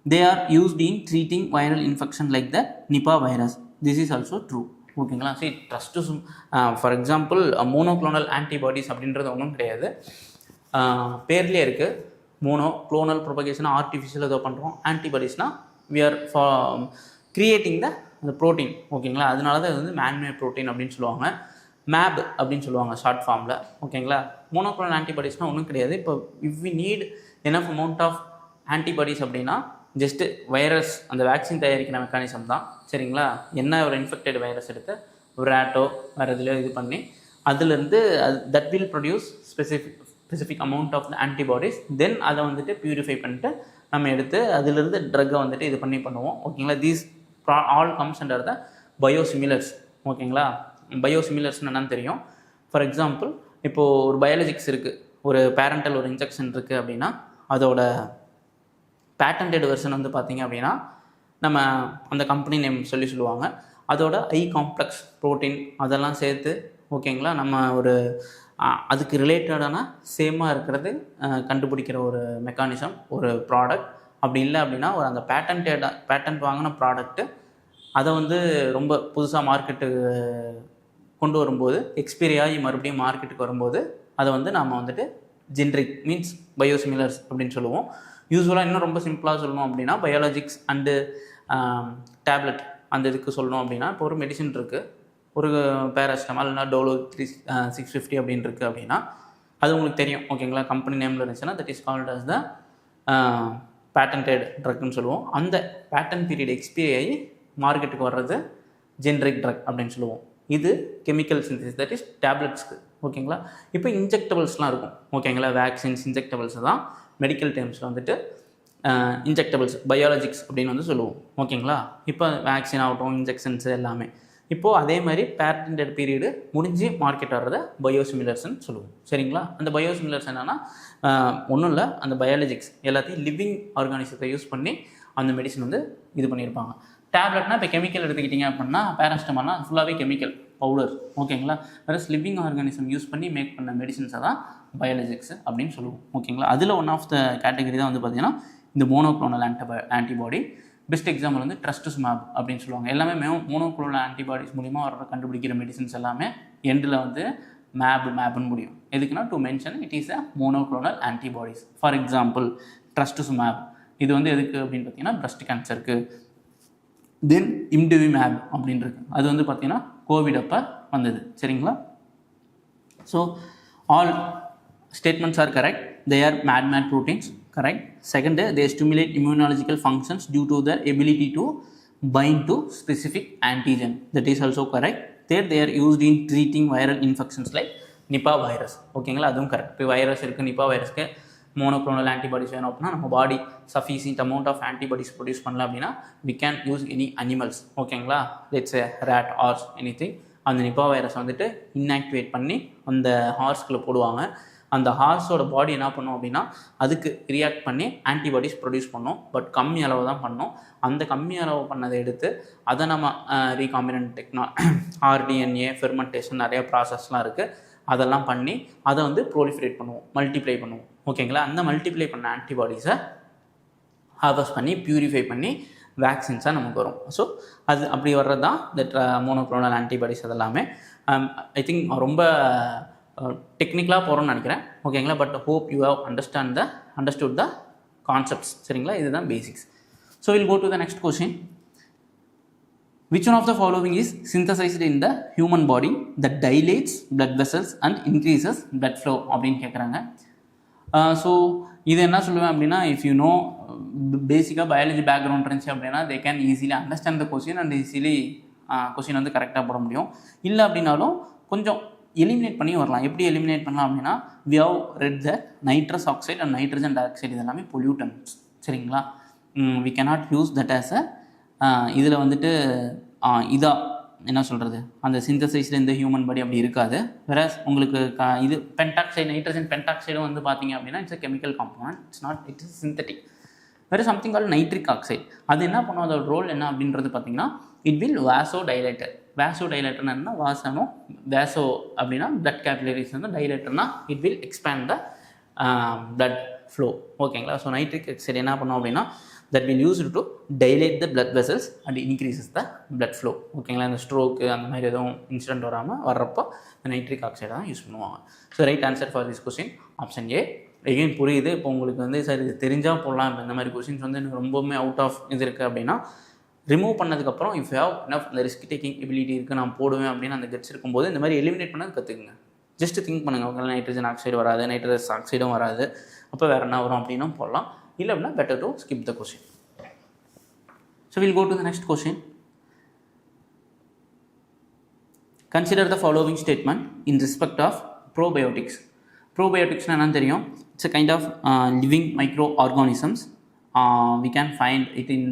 They are used in treating viral infection like the Nipah virus. This is also true. ஓகேங்களா, சரி, trust for example monoclonal antibodies அப்படின்றது ஒன்றும் கிடையாது, பேர்லேயே இருக்குது. Monoclonal propagation artificial ஏதோ பண்ணுறோம், ஆன்டிபாடிஸ்னால் we are creating the protein. ஓகேங்களா, அதனால தான் இது வந்து மேன்மேட் ப்ரோட்டீன் அப்படின்னு சொல்லுவாங்க. மேப் அப்படின்னு சொல்லுவாங்க ஷார்ட் ஃபார்மில். ஓகேங்களா, மோனோக்ளோனல் ஆன்டிபாடிஸ்னால் ஒன்றும் கிடையாது. இப்போ if we need enough amount of antibodies அப்படின்னா ஜஸ்ட்டு வைரஸ் அந்த வேக்சின் தயாரிக்கிற மெக்கானிசம் தான். சரிங்களா, என்ன ஒரு இன்ஃபெக்டட் வைரஸ் எடுத்து ஒரு ரேட்டோ வேறு இதில் இது பண்ணி அதுலேருந்து that will produce specific amount of the antibodies. Then அதை வந்துட்டு பியூரிஃபை பண்ணிட்டு நம்ம எடுத்து அதிலிருந்து ட்ரக்கை வந்துட்டு இது பண்ணி பண்ணுவோம். ஓகேங்களா, these all comes under the biosimilars. ஓகேங்களா, பயோசிமிலர்ஸ்னு என்னன்னு தெரியும். ஃபார் எக்ஸாம்பிள், இப்போது ஒரு பயாலஜிக்ஸ் இருக்குது, ஒரு பேரண்டல் ஒரு இன்ஜெக்ஷன் இருக்குது அப்படின்னா அதோட பேட்டன்டட் வெர்ஷன் வந்து பார்த்திங்க அப்படின்னா நம்ம அந்த கம்பெனி நேம் சொல்லுவாங்க. அதோட காம்ப்ளெக்ஸ் ப்ரோட்டீன் அதெல்லாம் சேர்த்து, ஓகேங்களா, நம்ம ஒரு அதுக்கு ரிலேட்டடான சேமாக இருக்கிறது கண்டுபிடிக்கிற ஒரு மெக்கானிசம், ஒரு ப்ராடக்ட். அப்படி இல்லை அப்படின்னா ஒரு அந்த பேட்டன்ட் வாங்கின ப்ராடக்ட்டு அதை வந்து ரொம்ப புதுசாக மார்க்கெட்டுக்கு கொண்டு வரும்போது எக்ஸ்பைரி ஆகி மறுபடியும் மார்க்கெட்டுக்கு வரும்போது அதை வந்து நம்ம வந்துட்டு ஜென்ரிக் மீன்ஸ் பயோசிமிலர்ஸ் அப்படின்னு சொல்லுவோம். யூஸ்வலாக இன்னும் ரொம்ப சிம்பிளாக சொல்லணும் அப்படின்னா பயாலஜிக்ஸ் அண்டு டேப்லெட் அந்த இதுக்கு சொல்லணும் அப்படின்னா இப்போ ஒரு மெடிசின் இருக்குது, ஒரு பேராசிட்டமால் இல்லைனா டோலோ 650 அப்படின்னு இருக்குது அப்படின்னா அது உங்களுக்கு தெரியும். ஓகேங்களா, கம்பெனி நேமில் இருந்துச்சுன்னா that is called as the patented ட்ரக்னு சொல்லுவோம். அந்த பேட்டன் பீரியட் எக்ஸ்பைரி ஆகி மார்க்கெட்டுக்கு வர்றது ஜென்ரிக் ட்ரக் அப்படின்னு சொல்லுவோம். இது கெமிக்கல் சிந்தசிஸ், தட் இஸ் டேப்லெட்ஸ்க்கு. ஓகேங்களா, இப்போ இன்ஜெக்டபிள்ஸ்லாம் இருக்கும். ஓகேங்களா, வேக்சின்ஸ் இன்ஜெக்டபிள்ஸ் தான் மெடிக்கல் டேர்ம்ஸில் வந்துட்டு இன்ஜெக்டபிள்ஸ் பயாலஜிக்ஸ் அப்படின்னு வந்து சொல்லுவோம். ஓகேங்களா, இப்போ வேக்சின் ஆகட்டும் இன்ஜெக்ஷன்ஸ் எல்லாமே. இப்போது அதே மாதிரி பேட்டன்டட் பீரியடு முடிஞ்சு மார்க்கெட் வர்றத பயோசிமிலர்ஸ்ன்னு சொல்லுவோம். சரிங்களா, அந்த பயோசிமிலர்ஸ் என்னென்னா ஒன்றும் இல்லை, அந்த பயாலஜிக்ஸ் எல்லாத்தையும் லிவிங் ஆர்கானிசத்தை யூஸ் பண்ணி அந்த மெடிசன் வந்து இது பண்ணியிருப்பாங்க. டேப்லெட்னா இப்போ கெமிக்கல் எடுத்துக்கிட்டிங்க அப்படின்னா பேராசிட்டமால்னா அது ஃபுல்லாகவே கெமிக்கல் பவுடர். ஓகேங்களா, வேறு லிவிங் ஆர்கானிசம் யூஸ் பண்ணி மேக் பண்ண மெடிசன்ஸை தான் பயாலஜிக்ஸ் அப்படின்னு சொல்லுவோம். ஓகேங்களா, அதில் ஒன் ஆஃப் த கேட்டகரி தான் வந்து பார்த்திங்கன்னா இந்த மோனோக்ளோனல் ஆன்டிபாடி. பெஸ்ட் எக்ஸாம்பிள் வந்து ட்ரஸ்டுஸ்மாப் அப்படின்னு சொல்லுவாங்க. எல்லாமே மோனோக்ளோனல் ஆன்டிபாடிஸ் மூலிமா வர கண்டுபிடிக்கிற மெடிசன்ஸ் எல்லாமே எண்டில் வந்து மேப்னு முடியும். எதுக்குன்னா to mention it is a monoclonal antibodies. For example trastuzumab இது வந்து எதுக்கு அப்படின்னு பார்த்தீங்கன்னா பிரஸ்ட் கேன்சருக்கு. தென் இம்டிவிமேப் அப்படின்றது அது வந்து பார்த்திங்கன்னா கோவிட் அப்போ வந்தது. சரிங்களா, so all statements are correct. They are man-made proteins, correct. Second, they stimulate immunological functions due to their ability to bind to specific antigen. That is also correct. Third, they are used in treating viral infections like Nipah virus. ஓகேங்களா, அதுவும் correct. இப்போ virus இருக்குது, நிப்பா வைரஸ்க்கு monoclonal antibodies வேணும் அப்படின்னா நம்ம body sufficient amount of antibodies produce பண்ணல அப்படின்னா we can use any animals. ஓகேங்களா, let's say rat, horse, anything. அந்த நிப்பா வைரஸ் வந்துட்டு இன்ஆக்டிவேட் பண்ணி அந்த ஹார்ஸ்குள்ளே போடுவாங்க. அந்த ஹார்ஸோட பாடி என்ன பண்ணும் அப்படின்னா அதுக்கு ரியாக்ட் பண்ணி ஆன்டிபாடிஸ் ப்ரொடியூஸ் பண்ணோம். பட் கம்மி அளவு தான் பண்ணோம். அந்த கம்மி அளவு பண்ணதை எடுத்து அதை நம்ம ரீகாம்பினன்ட் ஆர்டிஎன்ஏ ஃபெர்மெண்டேஷன் நிறைய ப்ராசஸ்லாம் இருக்குது, அதெல்லாம் பண்ணி அதை வந்து ப்ரோலிஃபரேட் பண்ணுவோம், மல்டிப்ளை பண்ணுவோம். ஓகேங்களா, அந்த மல்டிப்ளை பண்ண ஆன்டிபாடிஸை ஹார்வெஸ்ட் பண்ணி பியூரிஃபை பண்ணி வேக்சின்ஸாக நமக்கு வரும். ஸோ அது அப்படி வர்றது தான் இந்த மோனோக்ளோனல் ஆன்டிபாடிஸ். அதெல்லாமே ஐ திங்க் ரொம்ப டெக்னிக்கலாக போகிறோம்னு நினைக்கிறேன். ஓகேங்களா, but hope you have understood the concepts. சரிங்களா, இதுதான் basics. So will go to the next question. Which one of the following is synthesized in the human body that dilates blood vessels and increases blood flow அப்படின்னு கேட்குறாங்க. So இது என்ன சொல்லுவேன் அப்படின்னா, if you know பேசிக்காக biology background இருந்துச்சு அப்படின்னா they can easily understand the question and easily question வந்து கரெக்டாக போட முடியும். இல்லை அப்படின்னாலும் கொஞ்சம் எலிமினேட் பண்ணி வரலாம். எப்படி எலிமினேட் பண்ணலாம் அப்படின்னா, we have read the nitrous oxide and nitrogen dioxide இது எல்லாமே பொல்யூட்டன்ஸ், சரிங்களா. We cannot use that as a இதில் வந்துட்டு இதாக என்ன சொல்கிறது, அந்த சிந்தசைஸில் இந்த ஹியூமன் பாடி அப்படி இருக்காது. வேற உங்களுக்கு இது பென்டாக்சைடு, நைட்ரஜன் பென்டாக்சைடும் வந்து பார்த்தீங்க அப்படின்னா it's a chemical compound, it is synthetic. வேறு சம்திங் கால் நைட்ரிக் ஆக்சைடு. அது என்ன பண்ணும், அதோட ரோல் என்ன அப்படின்றது பார்த்தீங்கன்னா, இட் வில் வாசோ டைலேட்டர். வாசோ டைலேட்டர்னா என்ன, வாசனோ வேசோ அப்படின்னா பிளட் கேபிலரிஸ் வந்து, டைலேட்டர்னா it will expand the blood flow, ஓகேங்களா. ஸோ நைட்ரிக் ஆக்சைடு என்ன பண்ணும் அப்படின்னா, that will use to dilate the blood vessels and increases the blood flow, ஓகேங்களா. இந்த ஸ்ட்ரோக்கு அந்த மாதிரி எதுவும் இன்சிடென்ட் வர்றப்போ நைட்ரிக் ஆக்சைடு தான் யூஸ் பண்ணுவாங்க. So right answer for this question option A. Again புரியுது இப்போ உங்களுக்கு வந்து, சார் இது தெரிஞ்சால் போடலாம், இப்போ இந்த மாதிரி கொஸ்டின்ஸ் வந்து எனக்கு ரொம்பவுமே அவுட் ஆஃப் இது இருக்குது அப்படின்னா ரிமூவ் பண்ணதுக்கப்புறம் இஃப் ஹேவ் எனஃப் இந்த ரிஸ்க் டேக்கிங் எபிலிட்டி இருக்குது, நான் போடுவேன் அப்படின்னு அந்த கட்ஸ் இருக்கும்போது இந்த மாதிரி எலிமினேட் பண்ணது கற்றுக்குங்க. ஜஸ்ட் திங்க் பண்ணுங்கள், ஓகே நைட்ரஜன் ஆக்சைடு வராது, நைட்ரஸ் ஆக்சைடும் வராது, அப்போ வேறு என்ன வரும் அப்படின்னும் போடலாம். இல்லை அப்படின்னா better to skip the question. So will go to the next question. Consider the following statement in respect of probiotics. ப்ரோபயோட்டிக்ஸ்னால் என்னன்னு தெரியும், it's a kind of living microorganisms. We can find it in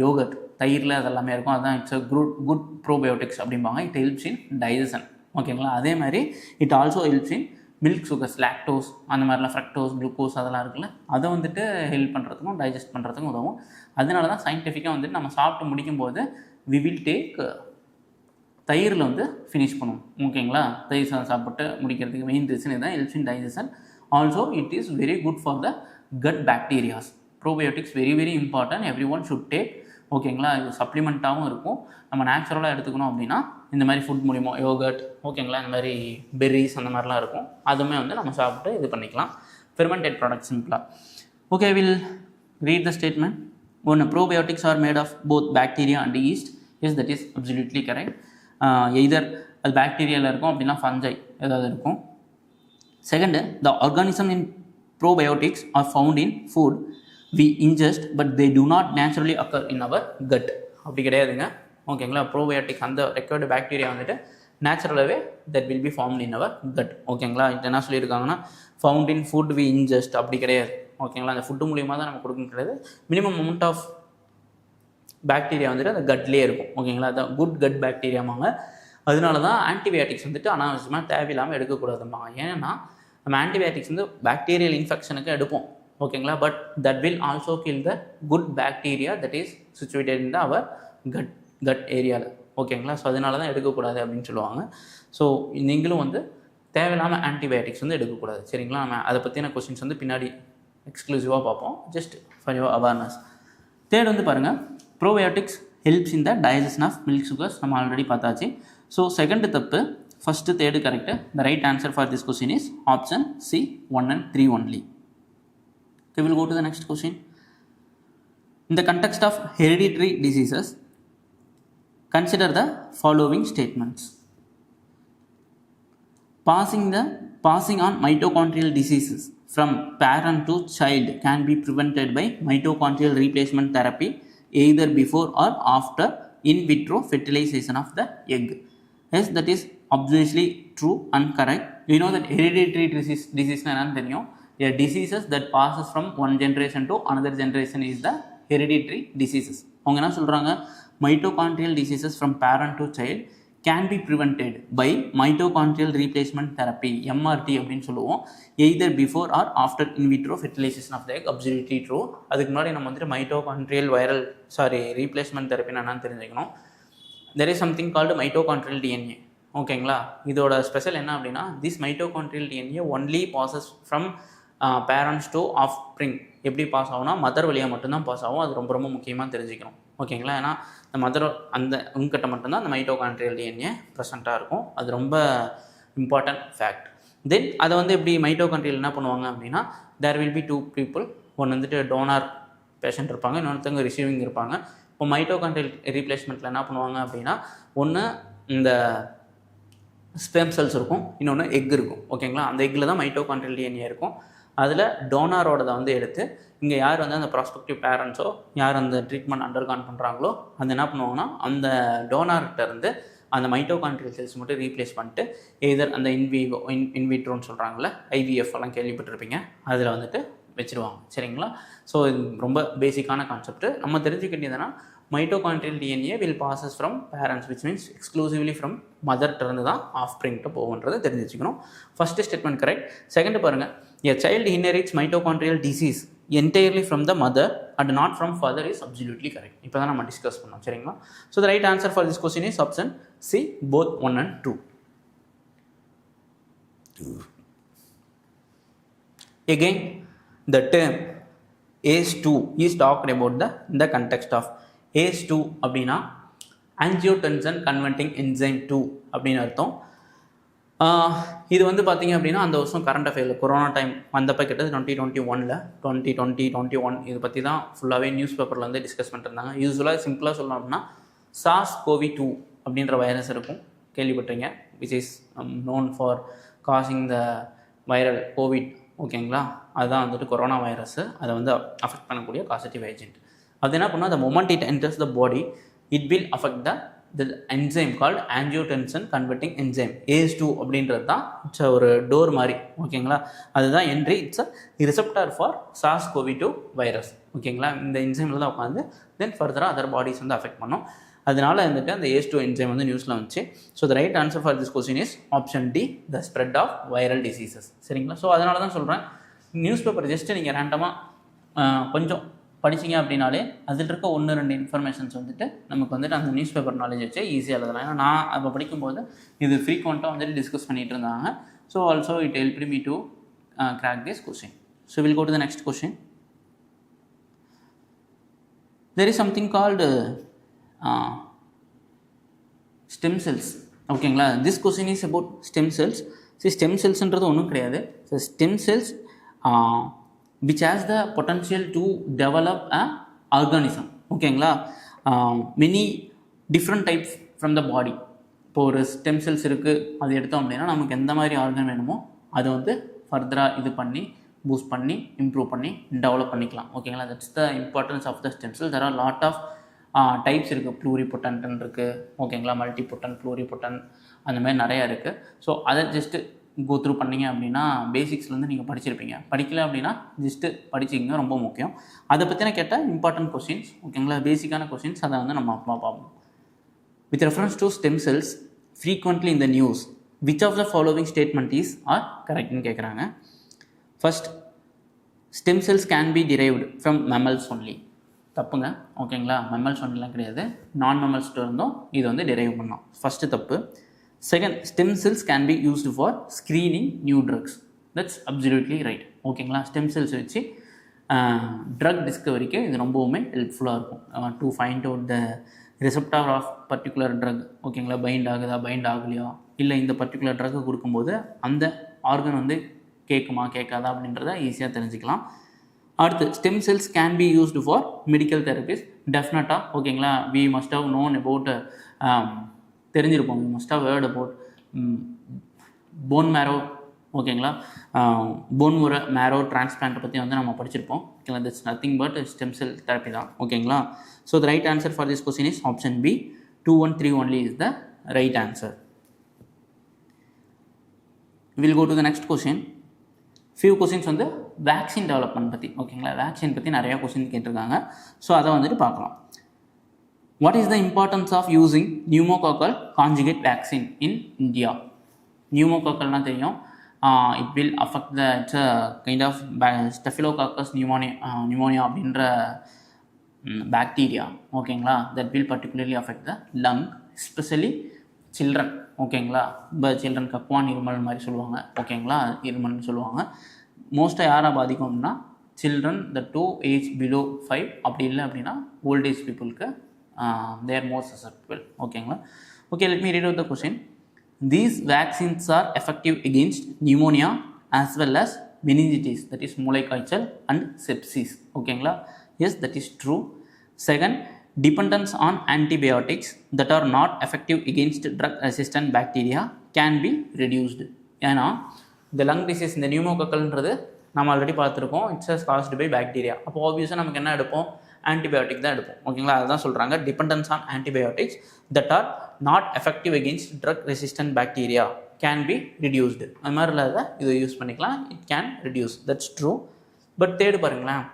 yoghurt, தயிரில் அதெல்லாமே இருக்கும். அதுதான் it's a good probiotics அப்படிம்பாங்க. It helps in digestion, ஓகேங்களா. அதே மாதிரி it also helps in milk sugars, lactose அந்த மாதிரிலாம், ஃப்ரக்டோஸ், குளுக்கோஸ் அதெல்லாம் இருக்குல்ல, அதை வந்துட்டு ஹெல்ப் பண்ணுறதுக்கும் டைஜஸ்ட் பண்ணுறதுக்கும் உதவும். அதனால தான் சயின்டிஃபிக்காக வந்துட்டு நம்ம சாப்பிட்டு முடிக்கும்போது வி வில் டேக் தயிரில் வந்து ஃபினிஷ் பண்ணுவோம், ஓகேங்களா. தயிர் சாப்பிட்டு முடிக்கிறதுக்கு மெயின் ரீசன் இதுதான், helps in digestion. Also it is very good for the cut bacterias. Probiotics very very important, every one should take, ஓகேங்களா. இது சப்ளிமெண்ட்டாகவும் இருக்கும். நம்ம நேச்சுரலாக எடுத்துக்கணும் அப்படின்னா இந்த மாதிரி ஃபுட் மூலிமா, யோகட், ஓகேங்களா, இந்த மாதிரி பெர்ரிஸ் அந்த மாதிரிலாம் இருக்கும், அதுவுமே வந்து நம்ம சாப்பிட்டு இது பண்ணிக்கலாம். ஃபெர்மெண்டட் ப்ராடக்ட் சிம்பிளாக. Okay, we'll read the statement. ஒன்று, probiotics are made of both bacteria and yeast. Yes, that is absolutely correct. Either அது பாக்டீரியாவில் இருக்கும் அப்படின்னா ஃபஞ்சை ஏதாவது இருக்கும். Second, the organism in probiotics are found in food we ingest but they do not naturally occur in our gut. அப்படி கிடையாதுங்க, ஓகேங்களா. Probiotic அந்த ரெக்வயர்டு பாக்டீரியா வந்துட்டு நேச்சுரலாகவே that will be formed in our gut, ஓகேங்களா. இது என்ன சொல்லியிருக்காங்கன்னா, found in food we ingest, அப்படி கிடையாது, ஓகேங்களா. அந்த ஃபுட்டு மூலியமாக தான் நம்ம கொடுக்க கிடையாது. மினிமம் அமௌண்ட் ஆஃப் பாக்டீரியா வந்துட்டு அந்த கட்லேயே இருக்கும், ஓகேங்களா. அதான் குட் கட் பாக்டீரியாமாங்க. அதனால தான் ஆன்டிபயோட்டிக்ஸ் வந்துட்டு அனாவசியமாக தேவையில்லாமல் எடுக்கக்கூடாதும்பாங்க. ஏன்னா நம்ம ஆன்டிபயோட்டிக்ஸ் வந்து பாக்டீரியல் இன்ஃபெக்ஷனுக்கு எடுப்போம், ஓகேங்களா. But that will also kill the good bacteria that is situated in the our gut ஏரியாவில், ஓகேங்களா. ஸோ அதனால தான் எடுக்கக்கூடாது அப்படின்னு சொல்லுவாங்க. ஸோ நீங்களும் வந்து தேவையில்லாமல் ஆன்டிபயோட்டிக்ஸ் வந்து எடுக்கக்கூடாது, சரிங்களா. நம்ம அதை பற்றின கொஸ்டின்ஸ் வந்து பின்னாடி எக்ஸ்க்ளூசிவாக பார்ப்போம், just for your awareness. Third வந்து பாருங்கள், probiotics helps in the digestion of milk sugars. நம்ம ஆல்ரெடி பார்த்தாச்சு. ஸோ செகண்ட் தப்பு, first third correct. The right answer for this question is option C, 1 and 3 only. Okay, we'll go to the next question. In the context of hereditary diseases, consider the following statements. Passing on mitochondrial diseases from parent to child can be prevented by mitochondrial replacement therapy either before or after in vitro fertilization of the egg. Yes, that is obviously true and correct. We know that hereditary disease na enna theriyum. A diseases that passes from one generation to another generation is the hereditary diseases. அவங்க என்ன சொல்கிறாங்க, mitochondrial diseases from parent to child can be prevented by mitochondrial replacement therapy, MRT அப்படின்னு சொல்லுவோம், either before or after in vitro fertilization of the egg. Absolutely true. அதுக்கு முன்னாடி நம்ம வந்துட்டு mitochondrial replacement therapy என்னன்னு தெரிஞ்சுக்கணும். There is something called mitochondrial DNA, ஓகேங்களா. இதோட ஸ்பெஷல் என்ன அப்படின்னா, this mitochondrial DNA only passes from parents to offspring. எப்படி பாஸ் ஆகும்னா மதர் வழியாக மட்டும்தான் பாஸ் ஆகும். அது ரொம்ப ரொம்ப முக்கியமாக தெரிஞ்சுக்கணும், ஓகேங்களா. ஏன்னா இந்த மதர் அந்த உங்ககிட்ட மட்டும்தான் அந்த மைட்டோகாண்ட்ரியல் டிஎன்ஏ ப்ரெசண்ட்டாக இருக்கும். அது ரொம்ப இம்பார்ட்டன்ட் ஃபேக்ட். தென் அதை வந்து எப்படி மைட்டோகாண்ட்ரியல் என்ன பண்ணுவாங்க அப்படின்னா, தேர் வில் பி 2 people. ஒன்று வந்துட்டு டோனார் பேஷண்ட் இருப்பாங்க, இன்னொருத்தவங்க ரிசீவிங் இருப்பாங்க. இப்போ மைட்டோகாண்ட்ரியல் ரீப்ளேஸ்மெண்ட்டில் என்ன பண்ணுவாங்க அப்படின்னா, ஒன்று இந்த ஸ்பெம் செல்ஸ் இருக்கும், இன்னொன்று எக் இருக்கும். ஓகேங்களா, அந்த எக்கில் தான் மைட்டோகாண்ட்ரியல் டிஎன்ஏ இருக்கும். அதில் டோனாரோடதை வந்து எடுத்து இங்கே யார் வந்து அந்த ப்ராஸ்பெக்டிவ் பேரண்ட்ஸோ யார் அந்த ட்ரீட்மெண்ட் அண்டர்கான் பண்ணுறாங்களோ அந்த என்ன பண்ணுவாங்கன்னா அந்த டோனார்கிட்ட இருந்து அந்த மைட்டோகாண்ட்ரியல் செல்ஸ் மட்டும் ரீப்ளேஸ் பண்ணிட்டு எதர் அந்த இன்விட்ரோன்னு சொல்கிறாங்களே, ஐவிஎஃப் எல்லாம் கேள்விப்பட்டிருப்பீங்க, அதில் வந்துட்டு வச்சுருவாங்க. சரிங்களா, ஸோ இது ரொம்ப பேசிக்கான கான்செப்ட். நம்ம தெரிஞ்சுக்க வேண்டியதுன்னா mitochondrial DNA will passes from parents, which means exclusively from மதர்கிட்ட இருந்து தான் ஆஃப் ஸ்ப்ரிங்கிட்ட போகுன்றதை தெரிஞ்சு வச்சுக்கணும். First statement correct. செகண்ட் பாருங்கள், a child inherits mitochondrial disease entirely from the mother and not from father is absolutely correct. இப்போ தான் நம்ம டிஸ்கஸ் பண்ணோம். சரிங்களா, so the right answer for this question is option C, both 1 and 2. Again, the term ACE2 is talked about in the context of ACE2 அப்படின்னா angiotensin converting enzyme 2 அப்படின்னு அர்த்தம். இது வந்து பார்த்திங்க அப்படின்னா அந்த வருஷம் கரண்ட் அஃபேரில் கொரோனா டைம் வந்தப்போ கிட்டது 2021 இது பற்றி தான் ஃபுல்லாகவே நியூஸ் பேப்பரில் வந்து டிஸ்கஸ் பண்ணிருந்தாங்க. யூஸ்வலாக சிம்பிளாக சொல்லணும் அப்படின்னா SARS-CoV-2 அப்படின்ற வைரஸ் இருக்கும், கேள்விப்பட்டீங்க, which is known for causing the viral COVID. ஓகேங்களா, அதுதான் வந்துட்டு கொரோனா வைரஸ், அதை வந்து அஃபெக்ட் பண்ணக்கூடிய காசட்டிவ் ஏஜென்ட். அது என்ன பண்ணால் the moment it enters the body it will affect the enzyme called angiotensin converting enzyme ACE2 அப்படின்றது தான் இட்ஸ் ஒரு டோர் மாதிரி. ஓகேங்களா, அதுதான் entry, it's a receptor for SARS-CoV-2 virus. ஓகேங்களா, இந்த என்சைமில் தான் உட்காந்து தென் ஃபர்தராக அதர் பாடிஸ் வந்து அஃபெக்ட் பண்ணும். அதனால வந்துட்டு அந்த ACE2 என்சைம் வந்து நியூஸில் வந்துச்சு. So the right answer for this question is option D, the spread of viral diseases. சரிங்களா, ஸோ அதனால தான் சொல்கிறேன், நியூஸ் பேப்பர் ஜஸ்ட்டு நீங்கள் ரேண்டமாக கொஞ்சம் படிச்சிங்க அப்படின்னாலே அதில் இருக்க 1-2 இன்ஃபர்மேஷன்ஸ் வந்துட்டு நமக்கு வந்துட்டு அந்த நியூஸ் பேப்பர் நாலேஜ் வச்சு ஈஸியாக எழுதலாம். ஏன்னா நான் அப்போ படிக்கும்போது இது ஃப்ரீக்வெண்ட்டாக வந்துட்டு டிஸ்கஸ் பண்ணிகிட்டு இருந்தாங்க. So also it helped me to crack this question. So will go to the next question. There is something called stem cells. ஓகேங்களா, this question is about stem cells. So stem செல்ஸ்ன்றது ஒன்றும் கிடையாது. So stem cells which has the potential to develop a organism. ஓகேங்களா, many different types from the body. இப்போ ஒரு stem cells இருக்குது, அது எடுத்தோம் அப்படின்னா நமக்கு எந்த மாதிரி ஆர்கன் வேணுமோ அதை வந்து ஃபர்தராக இது பண்ணி பூஸ்ட் பண்ணி இம்ப்ரூவ் பண்ணி டெவலப் பண்ணிக்கலாம். ஓகேங்களா, that's the importance of the stem cell. There are lot of types இருக்குது, ப்ளூரிபொட்டன்ட்னு இருக்குது. ஓகேங்களா, மல்டிபொட்டன், ப்ளூரிபொட்டன், அந்த மாதிரி நிறையா இருக்குது. ஸோ அதை ஜஸ்ட்டு கோ த்ரூ பண்ணிங்க அப்படின்னா பேசிக்ஸ்லேருந்து நீங்கள் படிச்சிருப்பீங்க. படிக்கல அப்படின்னா ஜஸ்ட்டு படிச்சிங்க, ரொம்ப முக்கியம். அதை பற்றின கேட்டால் இம்பார்ட்டன்ட் கொஸ்டின்ஸ். ஓகேங்களா, பேசிக்கான கொஸ்டின்ஸ், அதை வந்து நம்ம பார்ப்போம். With reference to stem cells frequently in the news which of the following statement is are கரெக்ட்னு கேட்குறாங்க. First, stem cells can be derived from mammals only. தப்புங்க. ஓகேங்களா, மெமல்ஸ் ஒன்லிலாம் கிடையாது, நான் மெமல்ஸ்ட்டு இருந்தும் இது வந்து டிரைவ் பண்ணோம். ஃபஸ்ட்டு தப்பு. Second, stem cells can be used for screening new drugs. That's absolutely right. ஓகேங்களா, ஸ்டெம் செல்ஸ் வச்சு ட்ரக் டிஸ்கவரிக்கு இது ரொம்பவுமே ஹெல்ப்ஃபுல்லாக இருக்கும். To find out the receptor of particular drug. ஓகேங்களா, பைண்ட் ஆகுதா, பைண்ட் ஆகலையா, இல்லை இந்த பர்டிகுலர் ட்ரக்கு கொடுக்கும்போது அந்த ஆர்கன் வந்து கேட்குமா கேட்காதா அப்படின்றத ஈஸியாக தெரிஞ்சுக்கலாம். அடுத்து, stem cells can be used for medical therapies. டெஃபினட்டாக. ஓகேங்களா, we must have known about தெரிஞ்சிருப்போம். We must have heard about bone marrow. ஓகேங்களா, போன் மேரோ டிரான்ஸ்பிளான்ட்டை பற்றி வந்து நம்ம படிச்சிருப்போம். ஓகேங்களா, that's nothing but stem cell therapy தான். ஓகேங்களா, so the right answer for this question is option B, 2, 1, 3 only is the right answer. We will go to the next question. Few questions வந்து vaccine development பற்றி. ஓகேங்களா, vaccine பற்றி நிறையா question கேட்டிருக்காங்க. So அதை வந்துட்டு பார்க்கலாம். What is the importance of using pneumococcal conjugate vaccine in India? Pneumococcal தெரியும், it will affect the, it's a kind of staphylococcus pneumonia அப்படின்ற bacteria. ஓகேங்களா, that will particularly affect the lung, especially children. ஓகேங்களா, இப்போ children கக்குவான் இருமல் மாதிரி சொல்லுவாங்க. ஓகேங்களா, இருமல்னு சொல்லுவாங்க. மோஸ்ட்டாக யாரை பாதிக்கும் அப்படின்னா சில்ட்ரன் த 2 ஏஜ் பிலோ 5, அப்படி இல்லை அப்படின்னா ஓல்ட் ஏஜ் பீப்புளுக்கு they are more susceptible. ஓகேங்களா, okay, let me read out the question. These vaccines are effective against pneumonia as well as meningitis, that is மூளை காய்ச்சல், and sepsis. ஓகேங்களா, Yes, that is true. Second, dependence on antibiotics that are not effective against drug resistant bacteria can be reduced. ஏன்னா இந்த lung disease, இந்த நியூமோகக்கல்ன்றது நம்ம already பார்த்துருக்கோம், it's caused by bacteria. அப்போ ஆப்வியஸாக நமக்கு என்ன எடுப்போம், ஆன்டிபயோட்டிக் தான் எடுப்போம். ஓகேங்களா, அதுதான் சொல்கிறாங்க dependence on antibiotics that are not effective against drug resistant bacteria can be reduced. அது மாதிரி இல்லாத இதை யூஸ் பண்ணிக்கலாம், it can reduce, that's true. But third பாருங்களேன்,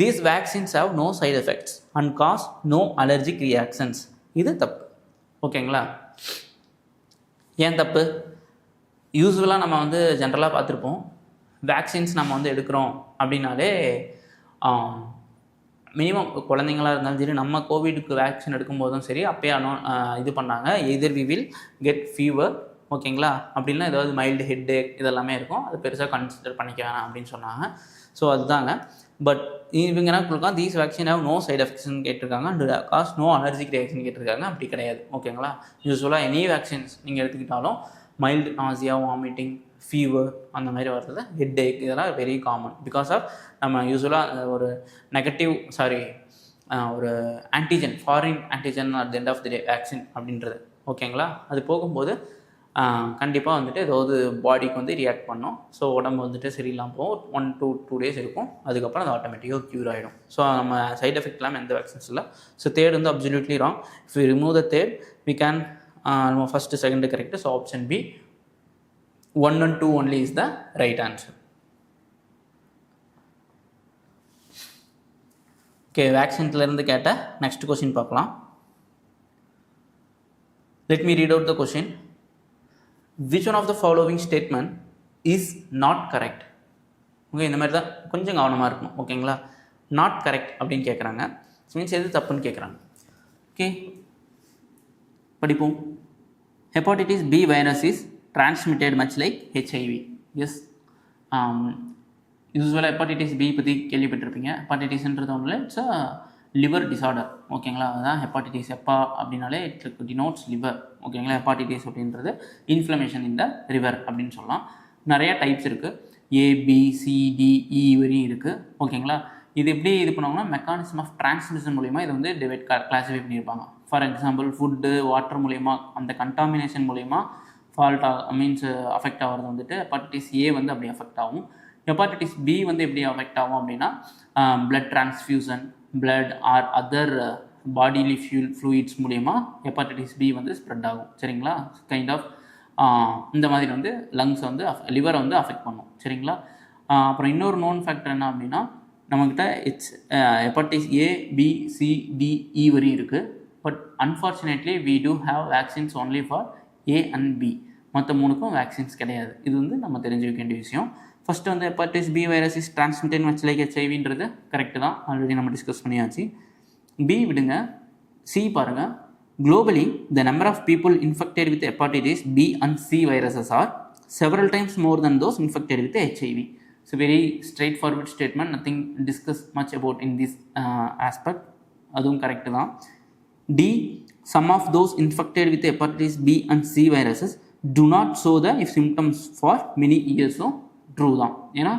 these vaccines have no side effects and cause no allergic reactions. இது தப்பு. ஓகேங்களா, ஏன் தப்பு? யூஸ்வலாக நம்ம வந்து ஜென்ரலாக பார்த்துருப்போம், வேக்சின்ஸ் நம்ம வந்து எடுக்கிறோம் அப்படின்னாலே மினிமம் குழந்தைங்களாக இருந்தாலும் சரி, நம்ம கோவிடுக்கு வேக்சின் எடுக்கும்போதும் சரி, அப்போயே இது பண்ணாங்க, either we will get fever. ஓகேங்களா, அப்படின்னா ஏதாவது மைல்டு ஹெட்டேக் இதெல்லாமே இருக்கும், அது பெருசாக கன்சிடர் பண்ணிக்க வேணாம் அப்படின்னு சொன்னாங்க. ஸோ அதுதாங்க. பட் இவங்க என்ன கொடுக்கலாம், these vaccine have no side எஃபெக்ட்ஸ்னு கேட்டிருக்காங்க, and cause no allergic reaction கேட்டிருக்காங்க. அப்படி கிடையாது. ஓகேங்களா, யூஸ்வலாக எனி வேக்சின்ஸ் நீங்கள் எடுத்துக்கிட்டாலும் மைல்டு நாசியா, வாமிட்டிங், ஃபீவர் அந்த மாதிரி வர்றது, ஹெட்டேக் இதெல்லாம் வெரி காமன். பிகாஸ் ஆஃப் நம்ம யூஸ்வலாக ஒரு நெகட்டிவ் ஒரு antigen, foreign antigen at the end of the day vaccine அப்படின்றது. ஓகேங்களா, அது போகும்போது கண்டிப்பாக வந்துட்டு ஏதாவது பாடிக்கு வந்து ரியாக்ட் பண்ணோம். ஸோ உடம்பு வந்துட்டு சரியில்லாமல் போகும், 1 to 2 days இருக்கும், அதுக்கப்புறம் அது ஆட்டோமேட்டிக்காக க்யூர் ஆகிடும். ஸோ நம்ம சைட் எஃபெக்ட் இல்லாமல் எந்த வேக்சின்ஸ் இல்லை. ஸோ தேர்ட் வந்து absolutely wrong. If you remove the third we can நம்ம first second correct. So option B 1 and 2 only is the right answer. ஓகே, வேக்சின்லேருந்து கேட்ட நெக்ஸ்ட் கொஷின் பார்க்கலாம். Let me read out the question. Which one of the following statement is not correct? Okay, இந்த மாதிரி தான் கொஞ்சம் கவனமாக இருக்கணும். ஓகேங்களா, நாட் கரெக்ட் அப்படின்னு கேட்குறாங்க, மீன்ஸ் எது தப்புன்னு கேட்குறாங்க. ஓகே, படிப்போம். Hepatitis B virus is transmitted much like HIV. Yes, யூஸ்வலாக ஹெப்பாட்டிட்டிஸ் பி பற்றி கேள்விப்பட்டிருப்பீங்க. ஹெப்பாட்டிட்டிஸ்ன்றது ஒன்றில் இட்ஸ் அ லிவர் டிசார்டர். ஓகேங்களா, அதுதான் ஹெப்பாட்டிட்டிஸ். ஹெப்பா அப்படின்னாலே இட் டினோட்ஸ் லிவர். ஓகேங்களா, ஹெப்பாட்டிட்டிஸ் அப்படின்றது இன்ஃப்ளமேஷன் இந்த ரிவர் அப்படின்னு சொல்லலாம். நிறைய டைப்ஸ் இருக்குது, ABCDE வரையும் இருக்குது. ஓகேங்களா, இது எப்படி இது பண்ணுவாங்கன்னா மெக்கானிசம் ஆஃப் டிரான்ஸ்மிஷன் மூலிமா இதை வந்து டிவைட் கிளாஸிஃபை பண்ணியிருப்பாங்க. ஃபார் எக்ஸாம்பிள், ஃபுட்டு, வாட்டர் மூலிமா, அந்த கண்டாமினேஷன் மூலிமா ஃபால்ட் மீன்ஸ் அஃபெக்ட் ஆகிறது வந்துட்டு ஹெப்பாட்டிட்டிஸ் ஏ வந்து அப்படி அஃபெக்ட் ஆகும். ஹெப்பாட்டிட்டிஸ் பி வந்து எப்படி அஃபெக்ட் ஆகும் அப்படின்னா blood transfusion, blood or other bodily fluids மூலிமா ஹெப்பாட்டிட்டிஸ் பி வந்து ஸ்ப்ரெட் ஆகும். சரிங்களா, கைண்ட் ஆஃப் இந்த மாதிரி வந்து லங்ஸ் வந்து லிவரை வந்து அஃபெக்ட் பண்ணும். சரிங்களா, அப்புறம் இன்னொரு நோன் ஃபேக்டர் என்ன அப்படின்னா நம்மக்கிட்ட ஹெப்பாட்டிஸ் ABCDE வரையும் இருக்குது. But unfortunately we do have vaccines only for A and B. மற்ற 3க்கும் வேக்சின்ஸ் கிடையாது. இது வந்து நம்ம தெரிஞ்சுக்க வேண்டிய விஷயம். ஃபஸ்ட்டு வந்து hepatitis B virus is transmitted much like HIV correct தான், ஆல்ரெடி நம்ம டிஸ்கஸ் பண்ணியாச்சு. பி விடுங்க, சி பாருங்கள். Globally the number of people infected with hepatitis B and C viruses are several times more than those infected with HIV. So very straightforward statement, nothing discuss much about in this aspect. அதுவும் correct தான். D, some of those infected with hepatitis B and C viruses do not show the symptoms for many years. So true தான், ஏன்னா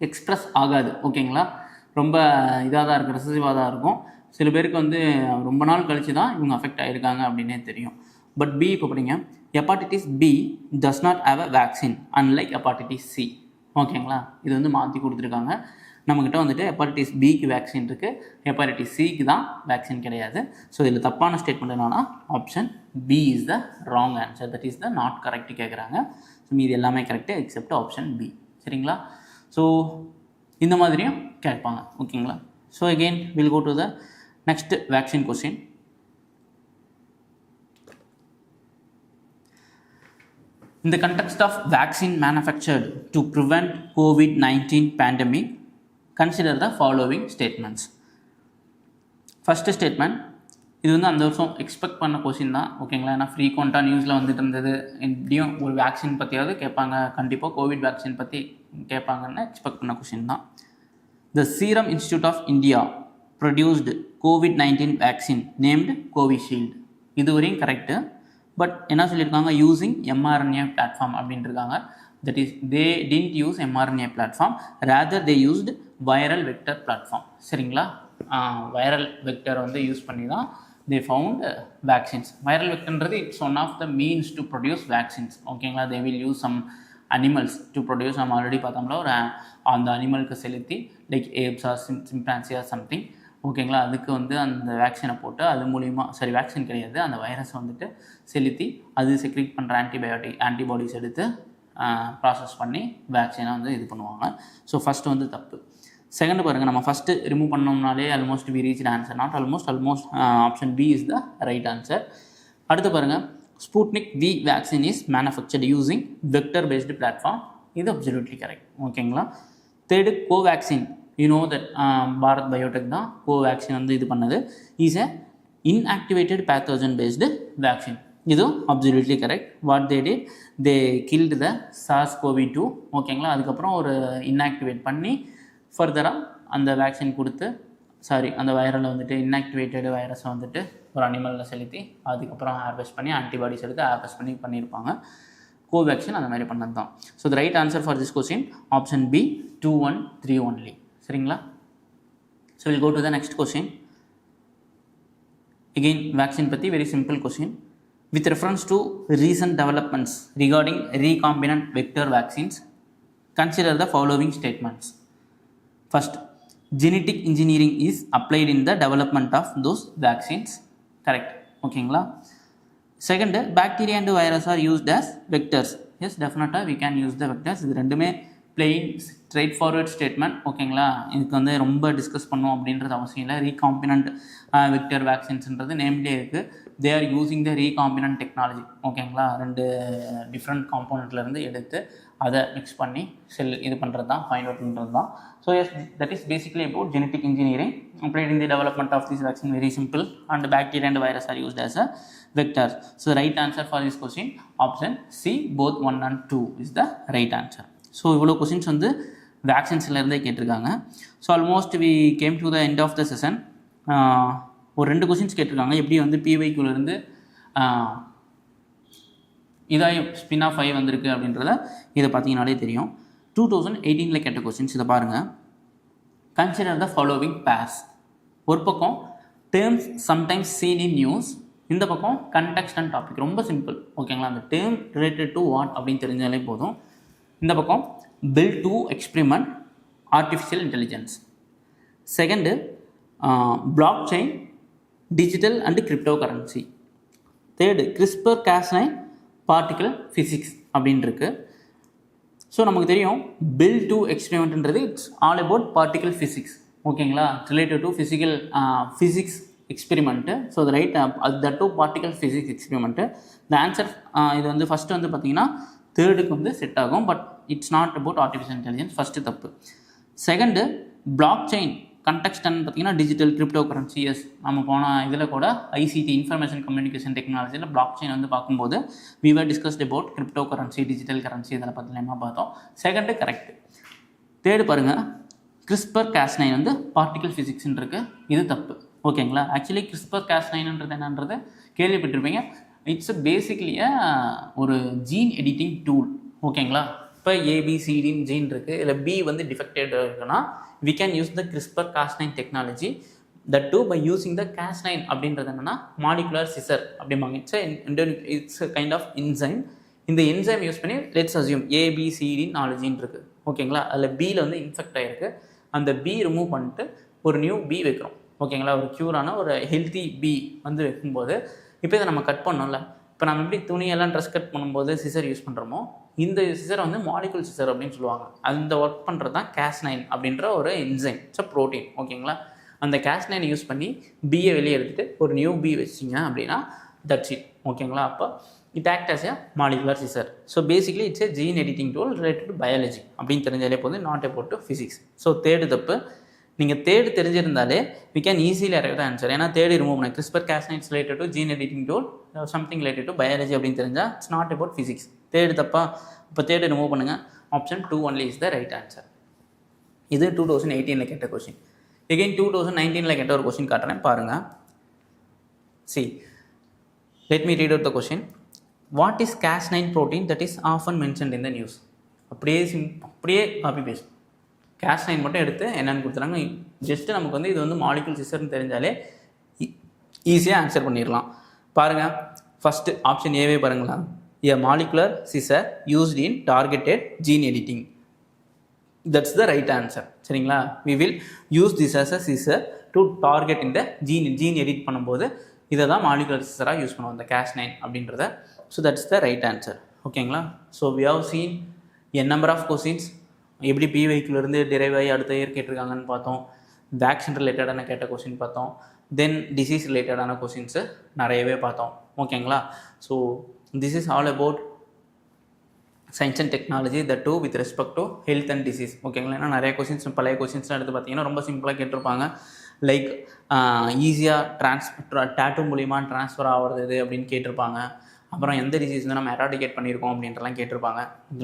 express ஆகாது. ஓகேங்களா, ரொம்ப இதாக தான் இருக்குது, ரெசசிவாக தான் இருக்கும். சில பேருக்கு வந்து ரொம்ப நாள் கழித்து தான் இவங்க அஃபெக்ட் ஆகிருக்காங்க அப்படின்னே தெரியும். பட் பி இப்போ படிங்க, hepatitis B does not have a vaccine unlike hepatitis C. ஓகேங்களா, இது வந்து மாற்றி கொடுத்துருக்காங்க. நம்மக்கிட்ட வந்துட்டு ஹெப்பாட்டிட்டிஸ் பிக்கு வேக்சின் இருக்குது, ஹெப்பாட்டிட்டிஸ் சிக்கு தான் வேக்சின் கிடையாது. ஸோ இதில் தப்பான ஸ்டேட்மெண்ட் என்னன்னா option B is the wrong answer, that is the not correct கேட்குறாங்க. ஸோ மீது எல்லாமே கரெக்டு எக்ஸப்ட் ஆப்ஷன் பி. சரிங்களா, ஸோ இந்த மாதிரியும் கேட்பாங்க. ஓகேங்களா, so again will go to the next vaccine question. In the context of vaccine manufactured to prevent COVID-19 pandemic, consider the following statements. First statement, இது வந்து அந்த வருஷம் எக்ஸ்பெக்ட் பண்ண கொஸ்டின் தான். ஓகேங்களா, ஏன்னா ஃப்ரீக்வெண்ட்டாக நியூஸில் வந்துட்டு இருந்தது. எப்படியும் ஒரு வேக்சின் பற்றியாவது கேட்பாங்க, கண்டிப்பாக கோவிட் வேக்சின் பற்றி கேட்பாங்கன்னு எக்ஸ்பெக்ட் பண்ண கொஸ்டின் தான். The Serum Institute of India produced COVID-19 vaccine named Covishield. இதுவரையும் கரெக்டு. பட் என்ன சொல்லியிருக்காங்க, யூஸிங் mRNA பிளாட்ஃபார்ம் அப்படின்ட்டுருக்காங்க. That is they didn't use mRNA platform, rather they used viral vector platform. சரிங்களா, viral vector வந்து use பண்ணி தான் they found vaccines. Viral vectorன்றது it's one of the means to produce vaccines. ஓகேங்களா, they will use some animals to produce. நம்ம already பார்த்தோம்னா ஒரு அந்த அனிமலுக்கு செலுத்தி like apes or chimpanzee or something. ஓகேங்களா, அதுக்கு வந்து அந்த வேக்சினை போட்டு அது மூலிமா வேக்சின் கிடையாது, அந்த வைரஸ் வந்துட்டு செலுத்தி அது செக்ரீட் பண்ணுற ஆன்டிபாடிஸ் எடுத்து ப்ராசஸ் பண்ணி வேக்சினை வந்து இது பண்ணுவாங்க. ஸோ ஃபஸ்ட்டு வந்து தப்பு. செகண்ட் பாருங்கள், நம்ம ஃபஸ்ட்டு ரிமூவ் பண்ணோம்னாலே almost we reach answer. Not almost option B is the right answer. அடுத்து பாருங்கள், Sputnik V vaccine is manufactured using vector based platform. இது அப்சல்யூட்லி கரெக்ட். ஓகேங்களா. Third Covaxin, you know that Bharat Biotech தான் Covaxin வந்து இது பண்ணது. Is a inactivated pathogen based vaccine. இதுவும் absolutely correct. What they did, they killed the SARS-CoV-2. ஓகேங்களா, அதுக்கப்புறம் ஒரு இன்ஆக்டிவேட் பண்ணி ஃபர்தராக அந்த வேக்சின் கொடுத்து அந்த வைரலை வந்துட்டு இன்ஆக்டிவேட்டட் வைரஸை வந்துட்டு ஒரு அனிமலில் செலுத்தி அதுக்கப்புறம் ஹார்வெஸ்ட் பண்ணி ஆன்டிபாடிஸ் எடுத்து ஹார்வெஸ்ட் பண்ணியிருப்பாங்க. கோவேக்சின் அந்த மாதிரி பண்ணது தான். So the right answer for this question option B 2-1-3 only. சரிங்களா. So will go to the next question. Again vaccine பற்றி very simple question. With reference to recent developments regarding recombinant vector vaccines, consider the following statements. First, genetic engineering is applied in the development of those vaccines. Correct. ஓகேங்களா. Second, bacteria and virus are used as vectors. Yes, definitely we can use the vectors. இது ரெண்டுமே plain straight forward statement. ஓகேங்களா, இதுக்கு வந்து ரொம்ப discuss பண்ணோம் அப்படின்றது அவசியம் இல்லை. ரீகாம்பினன்ட் வெக்டர் வேக்சின்ஸ்ன்றது நேம்லேயே இருக்குது. They are using the recombinant technology. ஓகேங்களா, ரெண்டு டிஃப்ரெண்ட் காம்போனண்ட்லேருந்து எடுத்து அதை மிக்ஸ் பண்ணி இது பண்ணுறது தான், ஃபைண்ட் அவுட் பண்ணுறது தான். So yes, that is basically about genetic engineering applied in the development of this vaccine. Very simple. And bacteria and virus are used as a vectors. So the right answer for this question option C, both 1 and 2 is the right answer. So இவ்வளோ questions வந்து வேக்சின்ஸ்லேருந்தே கேட்டிருக்காங்க. So almost we came to the end of the session. ஒரு 2 questions கேட்டிருக்காங்க. எப்படி வந்து பிவைக்குலேருந்து இதாகி spin off 5 வந்திருக்கு அப்படின்றத இதை பார்த்தீங்கன்னாலே தெரியும். 2018 கேட்ட கொஸ்டின்ஸ் இதை பாருங்கள். Consider the following pairs. ஒரு பக்கம் terms sometimes seen in news, இந்த பக்கம் கண்டெக்ஸ்ட் அண்ட் டாபிக். ரொம்ப சிம்பிள். ஓகேங்களா, அந்த டேர்ம் ரிலேட்டட் டு வாட் அப்படின்னு தெரிஞ்சாலே போதும். இந்த பக்கம் build to experiment artificial intelligence. Second blockchain digital and cryptocurrency. Third CRISPR காஸ்9 பார்ட்டிக்கல் ஃபிசிக்ஸ் அப்படின்னு இருக்கு. ஸோ நமக்கு தெரியும் பில்ட் டு எக்ஸ்பிரிமெண்ட்ன்றது it's all about particle physics. ஓகேங்களா, ரிலேட்டட் டு ஃபிசிக்ஸ் எக்ஸ்பெரிமெண்ட்டு. ஸோ அது right, that to particle physics experiment. The answer இது வந்து ஃபஸ்ட்டு வந்து பார்த்தீங்கன்னா தேர்டுக்கு வந்து செட் ஆகும். But it's not about artificial intelligence. First தப்பு. செகண்டு பிளாக் செயின் கண்டெக்ஸ்ட்னு பார்த்தீங்கன்னா டிஜிட்டல் கிரிப்டோ கரன்சி. எஸ், நம்ம போன இதில் கூட ஐசிடி இன்ஃபர்மேஷன் கம்யூனிகேஷன் டெக்னாலஜியில் பிளாக் செயின் வந்து பார்க்கும்போது we were discussed about cryptocurrency, digital currency, இதில் பார்த்தீங்கன்னா பார்த்தோம். Second correct. தேர்டு பாருங்கள், கிறிஸ்பர் காஸ்9 வந்து பார்ட்டிக்கல் ஃபிசிக்ஸ்ன்னு இருக்குது. இது தப்பு. ஓகேங்களா, ஆக்சுவலி கிறிஸ்பர் காஸ்9ன்றது என்னன்றது கேள்விப்பட்டிருப்பீங்க. இட்ஸ் பேசிக்லி ஒரு ஜீன் எடிட்டிங் டூல். ஓகேங்களா, இப்போ ஏபிசிடின்னு ஜீன் இருக்குது, இல்லை பி வந்து டிஃபெக்டட் இருக்குன்னா we can use the CRISPR Cas9 technology, that too by using the Cas9 அப்படின்றது என்னன்னா மாலிகுலர் சிசர் அப்படிம்பாங்க. It's kind of enzyme. இந்த என்சைம் யூஸ் பண்ணி லெட்ஸ் அஸ்யூம் ஏபிசிடி 4 ஜீன் இருக்குது. ஓகேங்களா, அதில் பியில் வந்து இன்ஃபெக்ட் ஆகிருக்கு. அந்த பி ரிமூவ் பண்ணிட்டு ஒரு நியூ பி வைக்கிறோம். ஓகேங்களா, ஒரு க்யூரான ஒரு ஹெல்த்தி பி வந்து வைக்கும்போது இப்போ இதை நம்ம கட் பண்ணோம்ல, இப்போ நம்ம எப்படி துணியெல்லாம் ட்ரெஸ் கட் பண்ணும்போது சிசர் யூஸ் பண்ணுறோமோ இந்த சிசரை வந்து மாலிகுல் சிசர் அப்படின்னு சொல்லுவாங்க. அந்த ஒர்க் பண்ணுறது தான் Cas9 அப்படின்ற ஒரு என்சைம். It's protein. ஓகேங்களா, அந்த Cas9 யூஸ் பண்ணி பியை வெளியே எடுத்துகிட்டு ஒரு நியூ பி வச்சிங்க அப்படின்னா தட்ஸ் இட். ஓகேங்களா, அப்போ it act as a molecular scissor. So basically it's a gene editing tool related to biology அப்படின்னு தெரிஞ்சாலே போதும், not about to physics. So third தப்பு. நீங்கள் தேர்டு தெரிஞ்சிருந்தாலே we can easily arrive the answer. ஏன்னா third remove பண்ண CRISPR காஸ்9 it's related to gene editing tool, something related to biology அப்படின்னு தெரிஞ்சால் it's not about physics. Third தப்பா? இப்போ தேர்டு ரிமூவ் பண்ணுங்கள். Option 2 only is the right answer. இது 2018 கேட்ட கொஸ்டின். எகெயின் 2019 கேட்ட ஒரு கொஸ்டின் காட்டுறேன் பாருங்கள். See, let me read out the question. What is Cas9 protein that is often mentioned in the news? அப்படியே காப்பி பேஸ்ட். Cas9 மட்டும் எடுத்து என்னென்னு கொடுத்துறாங்க. ஜஸ்ட்டு நமக்கு வந்து இது வந்து மாலிகுல் சிஸ்டர்னு தெரிஞ்சாலே ஈஸியாக ஆன்சர் பண்ணிடலாம். பாருங்கள், ஃபஸ்ட்டு ஆப்ஷன் ஏவே பாருங்களா, a molecular scissor used in targeted gene editing. That's the right answer. சரிங்களா, we will use this as a scissor to target in the gene edit பண்ணும்போது இதை தான் மாலிகுலர் சிஸ்டராக யூஸ் பண்ணுவோம், இந்த Cas9 அப்படின்றத. So that's the right answer. ஓகேங்களா. So we have seen a number of questions, எப்படி பிவைக்குலேருந்து டிரைவ் ஆகி அடுத்த இயர் கேட்டிருக்காங்கன்னு பார்த்தோம். வேக்சின் ரிலேட்டடான கேட்ட கொஸ்டின் பார்த்தோம். தென் டிசீஸ் ரிலேட்டடான கொஸ்டின்ஸு நிறையவே பார்த்தோம். ஓகேங்களா. So this is all about science and technology, the to with respect to health and disease. ஓகேங்களா. ஏன்னா நிறைய கொஸ்டின்ஸ் பழைய கொஸ்டின்ஸ்லாம் எடுத்து பார்த்தீங்கன்னா ரொம்ப சிம்பிளாக கேட்டிருப்பாங்க. லைக் ஈஸியாக டேட்டூ மூலிமா ட்ரான்ஸ்ஃபர் ஆகிறது அப்படின்னு கேட்டிருப்பாங்க. அப்புறம் எந்த டிசீஸ் வந்து நம்ம எராடிகேட் பண்ணியிருக்கோம் அப்படின்றலாம் கேட்டிருப்பாங்க.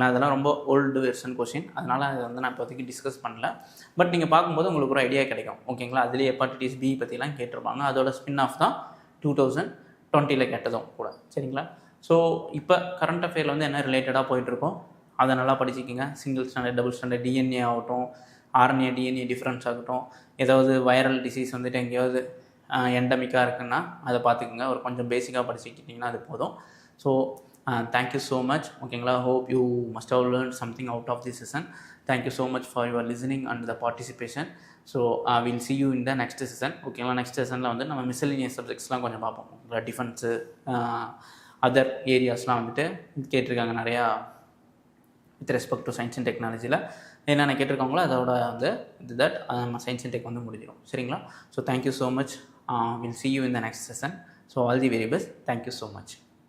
அதெல்லாம் ரொம்ப ஓல்டு வெர்ஷன் கொஸ்டின், அதனால் அதை வந்து நான் இப்போதைக்கு டிஸ்கஸ் பண்ணல. பட் நீங்கள் பார்க்கும்போது உங்களுக்கு ஒரு ஐடியா கிடைக்கும். ஓகேங்களா. அதுலேயே ஹெப்பாட்டிட்டிஸ் பி பற்றிலாம் கேட்டிருப்பாங்க. அதோட ஸ்பின் ஆஃப் தான் 2020 கேட்டதும் கூட. சரிங்களா. ஸோ இப்போ கரண்ட் அஃபேரில் வந்து என்ன ரிலேட்டடாக போயிட்டுருக்கோம் அதை நல்லா படிச்சுக்கிங்க. Single standard, double standard, DNA ஆகட்டும், ஆர்என்ஏ டிஎன்ஏ டிஃப்ரென்ஸ் ஆகட்டும், ஏதாவது வைரல் டிசீஸ் வந்துட்டு எங்கேயாவது எண்டமிக்காக இருக்குன்னா அதை பார்த்துக்குங்க. ஒரு கொஞ்சம் பேசிக்காக படிச்சுக்கிட்டிங்கன்னா அது போதும். So thank you so much. ஓகேங்களா. Hope you must have learn something out of this session. Thank you so much for your listening and the participation. So will see you in the next session. ஓகேங்களா. Next செஷனில் வந்து நம்ம மிஸ்செலினியஸ் சப்ஜெக்ட்ஸ்லாம் கொஞ்சம் பார்ப்போம். Defence, other ஏரியாஸ்லாம் வந்துட்டு கேட்டிருக்காங்க நிறையா with respect to science and டெக்னாலஜியில் என்னென்ன கேட்டிருக்காங்களோ அதோட வந்து தட் நம்ம சயின்ஸ் அண்ட் டெக் வந்து முடிஞ்சிடும். சரிங்களா. So thank you so much. Will see you in the next session. So all the very best. Thank you so much.